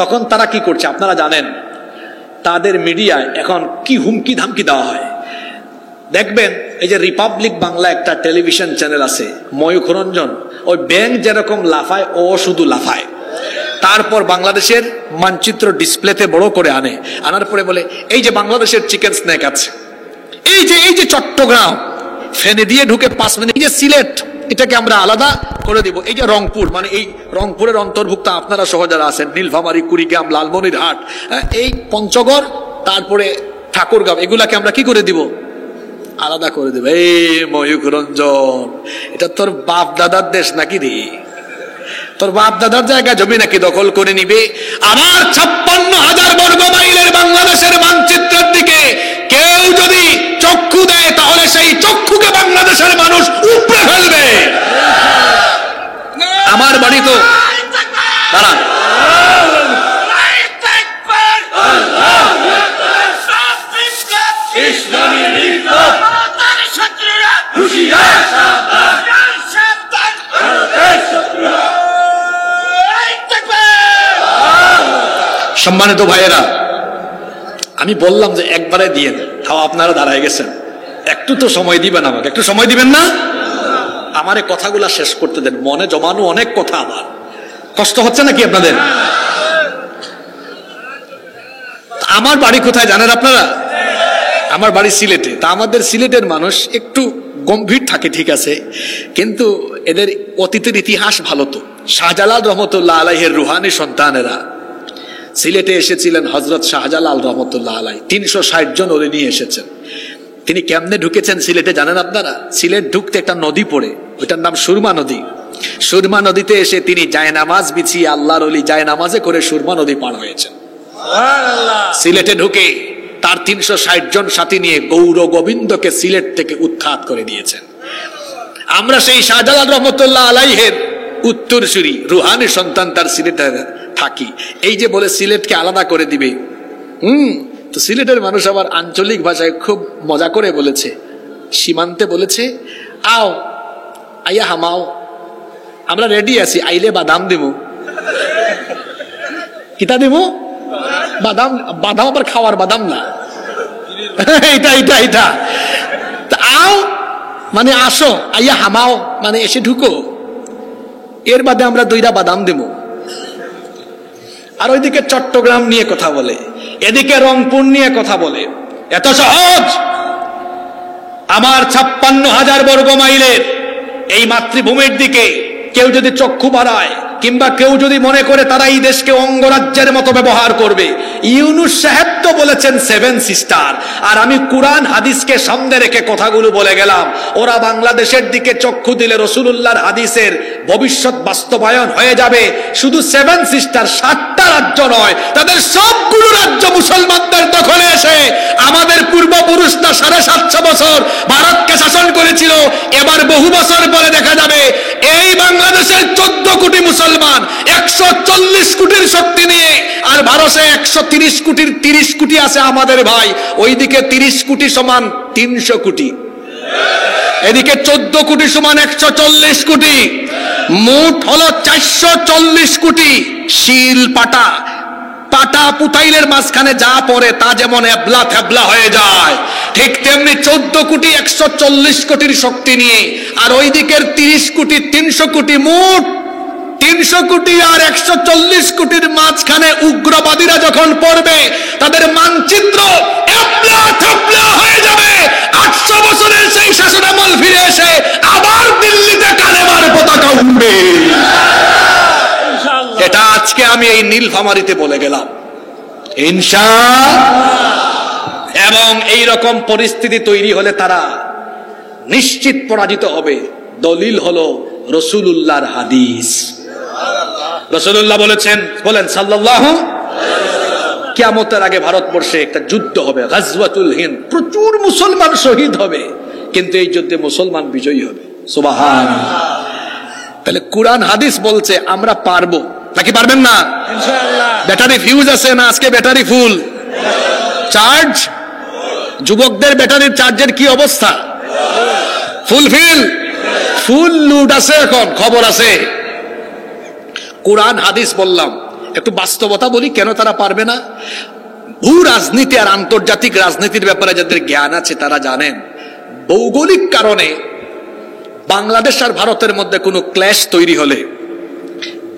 তখন তারা কি করছে আপনারা জানেন, তাদের মিডিয়ায় এখন কি হুমকি ধামকি দেওয়া হয়। দেখবেন এই যে রিপাবলিক বাংলা একটা টেলিভিশন চ্যানেল আছে, ময়ূখ রঞ্জন, ওই ব্যাংক যেরকম লাফায় ও শুধু লাফায়। তারপর বাংলাদেশের মানচিত্র ডিসপ্লেতে বড় করে আনে, আনার পরে বলে এই যে বাংলাদেশের চিকেন স্ন্যাক আছে, এই যে চট্টগ্রাম ফেনে দিয়ে ঢুকে 5 মিনিট, এই যে সিলেট এটাকে আমরা আলাদা করে দিব, এই যে রংপুর, মানে এই রংপুরের অন্তর্ভুক্ত আপনারা সহ যারা আছেন, নীলফামারী, কুড়িগ্রাম, লালমনিরহাট, এই পঞ্চগড়, তারপরে ঠাকুরগাঁও, এগুলাকে আমরা কি করে দিব? আলাদা করে দেব। এই ময়ূখ রঞ্জন, এটা তোর বাপ দাদার দেশ নাকি রে? তোর বাপ দাদার জায়গা জমি নাকি দখল করে নিবে? আমার 56,000 বর্গ মাইলের বাংলাদেশের মানচিত্রের দিকে কেউ যদি চক্ষু দেয়, তাহলে সেই চক্ষুকে বাংলাদেশের মানুষ উপড়ে ফেলবে। আমার বাড়ি তো দাঁড়ান, সম্মানিত ভাইয়েরা, আমি বললাম যে একবারে দিয়ে দেন, তাও আপনারা দাঁড়ায় গেছেন, একটু তো সময় দিবেন আমাকে, একটু সময় দিবেন না? আমার এই কথাগুলা শেষ করতে দেন, মনে জমানো অনেক কথা, আমার কষ্ট হচ্ছে নাকি আপনাদের? আমার বাড়ি কোথায় জানেন আপনারা? আমার বাড়ি সিলেটে। তা আমাদের সিলেটের মানুষ একটু গম্ভীর থাকে, ঠিক আছে, কিন্তু এদের অতীতের ইতিহাস ভালো। তো শাহজালাল রহমতুল্লাহ আলাইহের রুহানি সন্তানেরা সিলেটে এসেছিলেন, হযরত শাহজালাল রহমতুল্লাহ আলাই 360 জন ওরে নিয়ে এসেছেন। তিনি কেমনে ঢুকেছেন সিলেটে জানেন আপনারা? সিলেট ঢুকতে একটা নদী পড়ে, ওইটার নাম সুরমা নদী। সুরমা নদীতে এসে তিনি জায়নামাজ বিছিয়ে, আল্লাহর ওলি জায়নামাজে করে সুরমা নদী পার হয়েছেন। সিলেটে ঢুকে তার 360 জন সাথী নিয়ে গৌর গোবিন্দকে সিলেট থেকে উৎখাত করে দিয়েছেন। আমরা সেই শাহজালাল রহমতুল্লাহ আলাইহের উত্তরসূরি, রুহানি সন্তান, তার সিলেটে থাকি। এই যে বলে সিলেটকে আলাদা করে দিবে, তো সিলেটের মানুষ আবার আঞ্চলিক ভাষায় খুব মজা করে বলেছে, সীমান্তে বলেছে, আও আইয়া হামাও, আমরা রেডি আছি, আইলে বাদাম দিব। কিতা দিব? বাদাম। বাদাম আবার খাওয়ার বাদাম না, এটা আও মানে আসো, আইয়া হামাও মানে এসে ঢুকো, এর বাদে আমরা 2টা বাদাম দেব। আর ওইদিকে চট্টগ্রাম নিয়ে কথা বলে, এদিকে রংপুর নিয়ে কথা বলে। এত সহজ? আমার 56,000 বর্গ মাইলের এই মাতৃভূমির দিকে কেউ যদি চক্ষু বাড়ায়, কিংবা কেউ যদি মনে করে তারা এই দেশকে অঙ্গরাজ্যের মতো ব্যবহার করবে, ইউনূস সাহেব তো বলেছেন 7 সিস্টার, আর আমি কুরআন হাদিসকে সামনে রেখে কথাগুলো বলে গেলাম। ওরা বাংলাদেশের দিকে চক্ষু দিলে রাসূলুল্লাহর হাদিসের ভবিষ্যৎ বাস্তবায়ন হয়ে যাবে। শুধু 7 সিস্টার, 7টা রাজ্য নয়, তাদের সবগুলো রাজ্য মুসলমানদের দখলে এসে আমাদের পূর্বপুরুষরা 750 বছর ভারতকে শাসন করেছিল। এবার বহু বছর পরে দেখা যাবে এই বাংলাদেশের 14 কোটি মুসলমান 140 কোটির শক্তি নিয়ে, আর ভারতে 130 কোটির 30 কোটি আছে আমাদের ভাই, ওইদিকে 30 কোটি সমান 300 কোটি, এদিকে 14 কোটি সমান 140 কোটি, মোট হলো 440 কোটি। শিল পাটা পাটা পুতাইলের মাঝখানে যা পড়ে তা যেমন এবলা থেবলা হয়ে যায়, ঠিক তেমনি 14 কোটি 140 কোটির শক্তি নিয়ে, আর ওই দিকের 30 কোটি 300 কোটি, মোট 300 কোটি আর 140 কোটির মাঝখানে উগ্রবাদীরা যখন পড়বে, তাদের মানচিত্র এবড়া থেবড়া হয়ে যাবে। 800 বছরের সেই শাসনামল ফিরে এসে আবার দিল্লিতে কালেমার পতাকা উঠবে। এটা আজকে আমি এই নীলফামারীতে বলে গেলাম, ইনশাআল্লাহ। এবং এই রকম পরিস্থিতি তৈরি হলে তারা নিশ্চিত পরাজিত হবে। দলিল হলো রাসূলুল্লাহর হাদিস। রাসূলুল্লাহ বলেছেন, বলেন সাল্লাল্লাহু, কিয়ামতের আগে ভারতবর্ষে একটা যুদ্ধ হবে, গাজওয়াতুল হিন্দ। প্রচুর মুসলমান শহীদ হবে, কিন্তু এই যুদ্ধে মুসলমান বিজয়ী হবে। সুবহানাল্লাহ। তাহলে কোরআন হাদিস বলছে আমরা পারবো, নাকি পারবেন না? ইনশাআল্লাহ। ব্যাটারি ফিউজ আছে না আজকে? Battery full charge? যুবকদের ব্যাটারির চার্জের কি অবস্থা? ফুলফিল, ফুল লুড আছে, এখন খবর আছে। কোরআন হাদিস বললাম, একটু বাস্তবতা বলি কেন তারা পারবে না। ভূ রাজনীতি আর আন্তর্জাতিক রাজনীতির ব্যাপারে যাদের জ্ঞান আছে তারা জানেন, ভৌগোলিক কারণে বাংলাদেশ আর ভারতের মধ্যে কোনো ক্ল্যাশ তৈরি হলে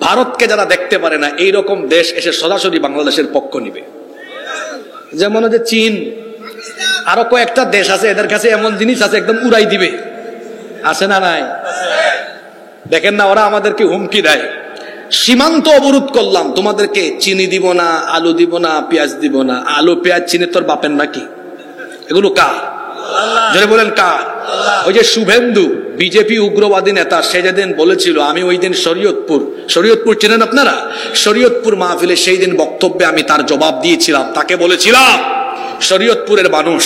ভারতকে যারা দেখতে পারে না, এইরকম দেশ এসে সরাসরি বাংলাদেশের পক্ষ নিবে। যেমন যে চীন, আরো কয়েকটা দেশ আছে, এদের কাছে এমন জিনিস আছে একদম উড়াই দিবে, আছে না নাই? দেখেন না, ওরা আমাদেরকে হুমকি দেয়, সীমান্ত অবরোধ করলাম, তোমাদেরকে চিনি দিব না, আলু দিব না, পেঁয়াজ দিব না। আলু পেঁয়াজ চিনি তোর বাপের নাকি? এগুলো কার? যারা বলেন কার? ওই যে শুভেন্দু বিজেপি উগ্রবাদী নেতা, সে যেদিন বলেছিল, আমি ওই দিন শরীয়তপুর চেনেন আপনারা? শরীয়তপুর মাহফিলে সেই দিন বক্তব্যে আমি তার জবাব দিয়েছিলাম। তাকে বলেছিলাম, শরীয়তপুরের মানুষ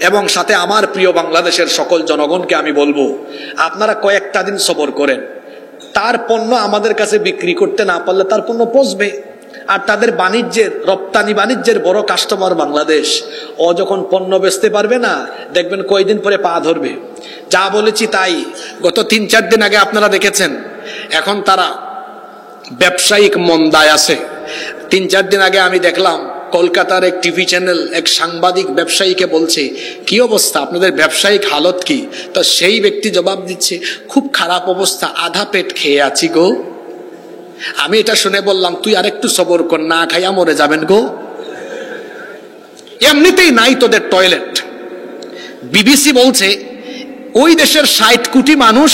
এবং সাথে আমার প্রিয় বাংলাদেশের সকল জনগণকে আমি বলবো, আপনারা কয়েকটা দিন সবর করেন। তার পণ্য আমাদের কাছে বিক্রি করতে না পারলে তার পণ্য পচবে। আর তাদের বাণিজ্যের, রপ্তানি বাণিজ্যের বড় কাস্টমার বাংলাদেশ। ও যখন পণ্য বেচতে পারবে না, দেখবেন কয়দিন পরে পা ধরবে। যা বলেছি তাই। গত 3-4 দিন আগে আপনারা দেখেছেন, এখন তারা ব্যবসায়িক মন্দায় আছে। 3-4 দিন আগে আমি দেখলাম কলকাতার এক টিভি চ্যানেল এক সাংবাদিক ব্যবসায়ীকে বলছে, কি অবস্থা আপনাদের ব্যবসায়িক হালত কি? তো সেই ব্যক্তি জবাব দিচ্ছে, খুব খারাপ অবস্থা, আধা পেট খেয়ে আছি গো। আমি এটা শুনে বললাম, তুই আরেকটু সবর কর, না খাইয়া মরে যাবেন গো। এমনিতেই নাই তোদের টয়লেট। বিবিসি বলছে ওই দেশের 60 কোটি মানুষ,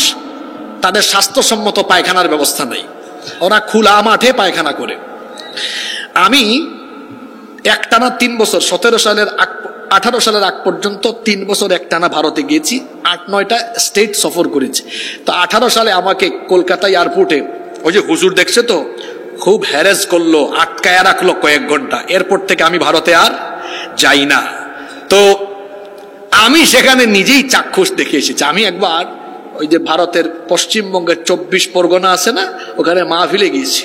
তাদের স্বাস্থ্যসম্মত পায়খানার ব্যবস্থা নেই, ওরা খোলা মাঠে পায়খানা করে। আমি একটানা 3 বছর, 18 সালের আগ পর্যন্ত 3 বছর একটানা ভারতে গিয়েছি, 8-9টা স্টেট সফর করেছি। তো 18 সালে আমাকে কলকাতা এয়ারপোর্টে ওই যে হুজুর দেখছে তো, খুব হ্যারেস করলো, আটকায়া রাখলো কয়েক ঘন্টা। এরপর থেকে আমি ভারতে আর যাই না। তো আমি সেখানে নিজেই চাক্ষুষ দেখে এসেছি। আমি একবার ওই যে ভারতের পশ্চিমবঙ্গের 24 পরগনা আছে না, ওখানে মাহফিলে গিয়েছি।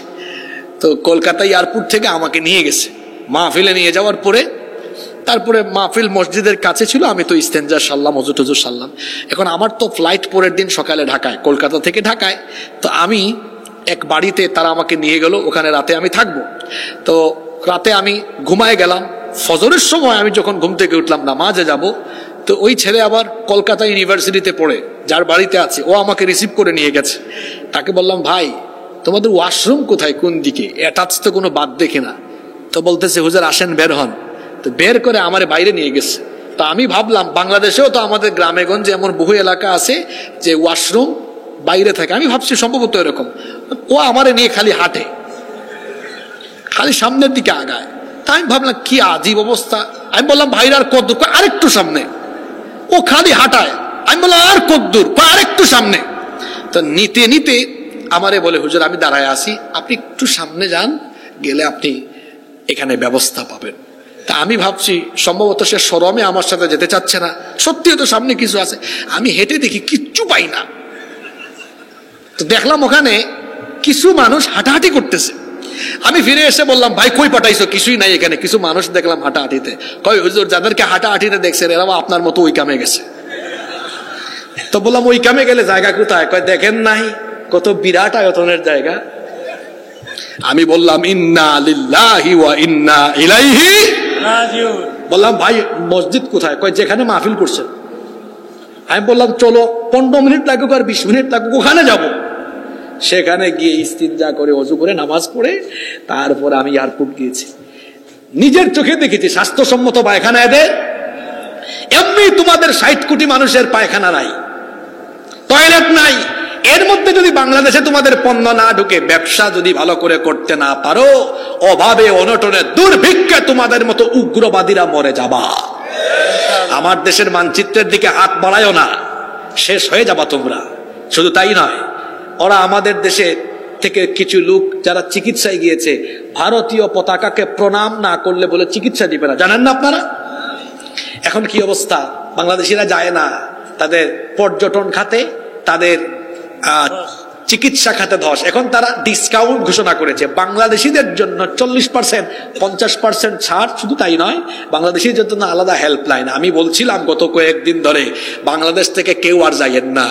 তো কলকাতা এয়ারপোর্ট থেকে আমাকে নিয়ে গেছে। মাহফিলে নিয়ে যাওয়ার পরে তারপরে মাহফিল মসজিদের কাছে ছিল, আমি তো ইস্তেঞ্জা সারলাম, অজু টজু সারলাম। এখন আমার তো ফ্লাইট পরের দিন সকালে ঢাকায়, কলকাতা থেকে ঢাকায়। তো আমি এক বাড়িতে তারা আমাকে নিয়ে গেল, ওখানে রাতে আমি থাকবো। তো রাতে আমি ঘুমায় গেলাম। ফজরের সময় আমি যখন ঘুম থেকে উঠলাম, নামাজে যাব, তো ওই ছেলে আবার কলকাতা ইউনিভার্সিটিতে পড়ে, যার বাড়িতে আছে, ও আমাকে রিসিভ করে নিয়ে গেছে। তাকে বললাম, ভাই তোমাদের ওয়াশরুম কোথায়, কোন দিকে? অ্যাটাচ তো কোনো বাদ দেখে না। তো বলতেছে, হুজুর আসেন, বের হন। তো বের করে আমারে বাইরে নিয়ে গেছে। তো আমি ভাবলাম, বাংলাদেশেও তো আমাদের গ্রামে গঞ্জে এমন বহু এলাকা আছে যে ওয়াশরুম বাইরে থাকে। আমি ভাবছি সম্ভবত এরকম। ও আমারে নিয়ে খালি হাঁটে, খালি সামনের দিকে আগায়। তাই আমি ভাবলাম কি আজীব অবস্থা। আমি বললাম, ভাইরা আর কদ্দূর? আরেকটু সামনে। ও খালি হাঁটায়। আমি বললাম, আর কদ্দূর? আরেকটু সামনে। তো নিতে নিতে আমারে বলে, হুজুর আমি দাঁড়ায় আছি, আপনি একটু সামনে যান, গেলে আপনি এখানে ব্যবস্থা পাবেন। তা আমি ভাবছি সম্ভবত সে শরমে আমার সাথে যেতে চাচ্ছে না। সত্যি তো সামনে কিছু আছে। আমি হেঁটে দেখি কিচ্ছু পাই না। তো দেখলাম ওখানে কিছু মানুষ হাঁটাহাঁটি করতেছে। আমি ফিরে এসে বললাম, ভাই কই পাঠাইছো? কিছুই নাই এখানে। কিছু মানুষ দেখলাম হাঁটাহাঁটিতে। কয়, হুজুর যাদেরকে হাঁটাহাঁটিতে দেখছেন এরাও আপনার মতো ওই কামে গেছে। তো বললাম, ওই কামে গেলে জায়গা কোথায়? কয়, দেখেন নাই কত বিরাট আয়তনের জায়গা। আমি বললাম, ইন্না লিল্লাহি ওয়া ইন্না ইলাইহি রাজিউন। বললাম, ভাই মসজিদ কোথায়? কয়, যেখানে মাহফিল করছেন। আমি বললাম, চলো 15 মিনিট লাগুক আর 20 মিনিট লাগুক, ওখানে যাব। সেখানে গিয়ে ইস্তিনজা করে ওযু করে নামাজ পড়ে তারপর আমি এয়ারপোর্ট গিয়েছি, নিজের চোখে দেখেছি স্বাস্থ্যসম্মত পায়খানা এদের। এমনি তোমাদের 60 কোটি মানুষের পায়খানা নাই, টয়লেট নাই, এর মধ্যে যদি বাংলাদেশে তোমাদের পণ্য না ঢুকে, ব্যবসা যদি ভালো করে করতে না পারো, অভাবে অনটনে দুর্ভিক্ষে তোমাদের মতো উগ্রবাদীরা মরে যাবা। আমার দেশের মানচিত্রের দিকে হাত বাড়ায়ও না, শেষ হয়ে যাবা তোমরা। শুধু তাই নয়, ওরা আমাদের দেশে থেকে কিছু লোক যারা চিকিৎসায় গিয়েছে, ভারতীয় পতাকাকে প্রণাম না করলে বলে চিকিৎসা দিবে না, জানেন না আপনারা? এখন কি অবস্থা, বাংলাদেশিরা যায় না, তাদের পর্যটন খাতে, তাদের চিকিৎসা খাতে ধস। এখন তারা ডিসকাউন্ট ঘোষণা করেছে বাংলাদেশিদের জন্য 40%, 50% ছাড়। শুধু তাই নয়, বাংলাদেশিদের জন্য আলাদা হেল্পলাইন। আমি বলছিলাম গত কয়েকদিন ধরে, বাংলাদেশ থেকে কেউ আর যাইয়েন না।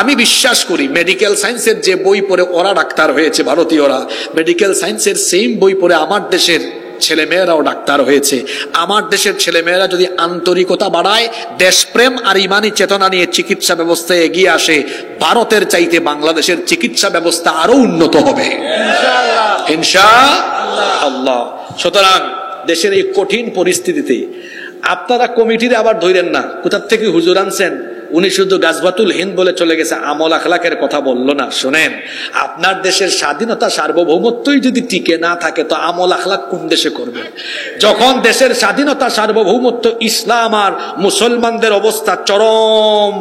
আমি বিশ্বাস করি মেডিকেল সায়েন্সের যে বই পড়ে ওরা ডাক্তার হয়েছে, ভারতীয়রা মেডিকেল সায়েন্সের সেম বই পড়ে আমার দেশের ছেলেমেয়েরাও ডাক্তার হয়েছে। আমার দেশের ছেলেমেয়েরা যদি আন্তরিকতা বাড়ায়, দেশপ্রেম আর ইমানি চেতনা নিয়ে চিকিৎসা ব্যবস্থায় এগিয়ে আসে, ভারতের চাইতে বাংলাদেশের চিকিৎসা ব্যবস্থা আরো উন্নত হবে ইনশাআল্লাহ। সুতরাং দেশের এই কঠিন পরিস্থিতিতে আপনারা কমিটির আবার ধরেন না, কোথা থেকে হুজুর আনছেন, উনি শুধু গাজবাতুল হিন্দ বলে চলে গেছে, আমল আখলাকের কথা বললো না। শোনেন, আপনার দেশের স্বাধীনতা সার্বভৌমত্বই যদি টিকে না থাকে তো আমল আখলাক কোন দেশে করবে? যখন দেশের স্বাধীনতা সার্বভৌমত্ব, ইসলাম আর মুসলমানদের অবস্থা চরম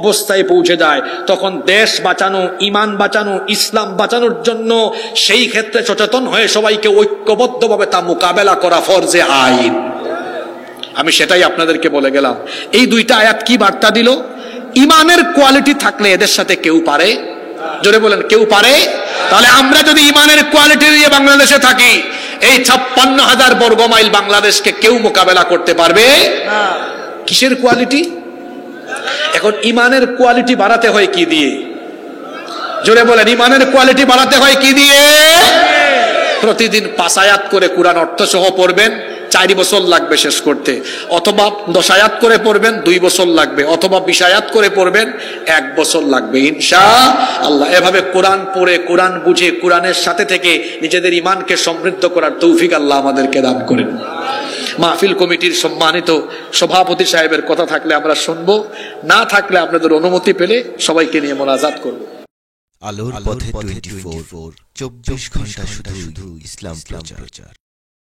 অবস্থায় পৌঁছে যায়, তখন দেশ বাঁচানো, ইমান বাঁচানো, ইসলাম বাঁচানোর জন্য সেই ক্ষেত্রে সচেতন হয়ে সবাইকে ঐক্যবদ্ধভাবে তা মোকাবেলা করা ফরজে আইন। আমি সেটাই আপনাদেরকে বলে গেলাম। এই দুইটা আয়াত কি বার্তা দিল? ইমানের কোয়ালিটি থাকলে এদের সাথে কেউ পারে, জোরে বলেন কেউ পারে? তাহলে আমরা যদি ইমানের কোয়ালিটি নিয়ে বাংলাদেশে থাকি, এই 56,000 বর্গ মাইল বাংলাদেশকে কেউ মোকাবেলা করতে পারবে না। কিসের কোয়ালিটি? এখন ইমানের কোয়ালিটি বাড়াতে হয় কি দিয়ে? জোরে বলেন, ইমানের কোয়ালিটি বাড়াতে হয় কি দিয়ে? প্রতিদিন 5 আয়াত করে কোরআন অর্থ সহ পড়বেন, 4 বছর লাগবে শেষ করতে। অথবা 10 আয়াত করে পড়বেন, 2 বছর লাগবে। অথবা 20 আয়াত করে পড়বেন, 1 বছর লাগবে ইনশাআল্লাহ। এভাবে কোরআন পড়ে, কোরআন বুঝে, কোরআনের সাথে থেকে নিজেদের ইমানকে সমৃদ্ধ করার তৌফিক আল্লাহ আমাদেরকে দান করেন। মাহফিল কমিটির সম্মানিত সভাপতি সাহেবের কথা থাকলে আমরা শুনবো, না থাকলে আপনাদের অনুমতি পেলে সবাইকে নিয়ে মোনাজাত করব। আলোর পথে 24, 24 ঘন্টা শুধু ইসলাম প্রচার।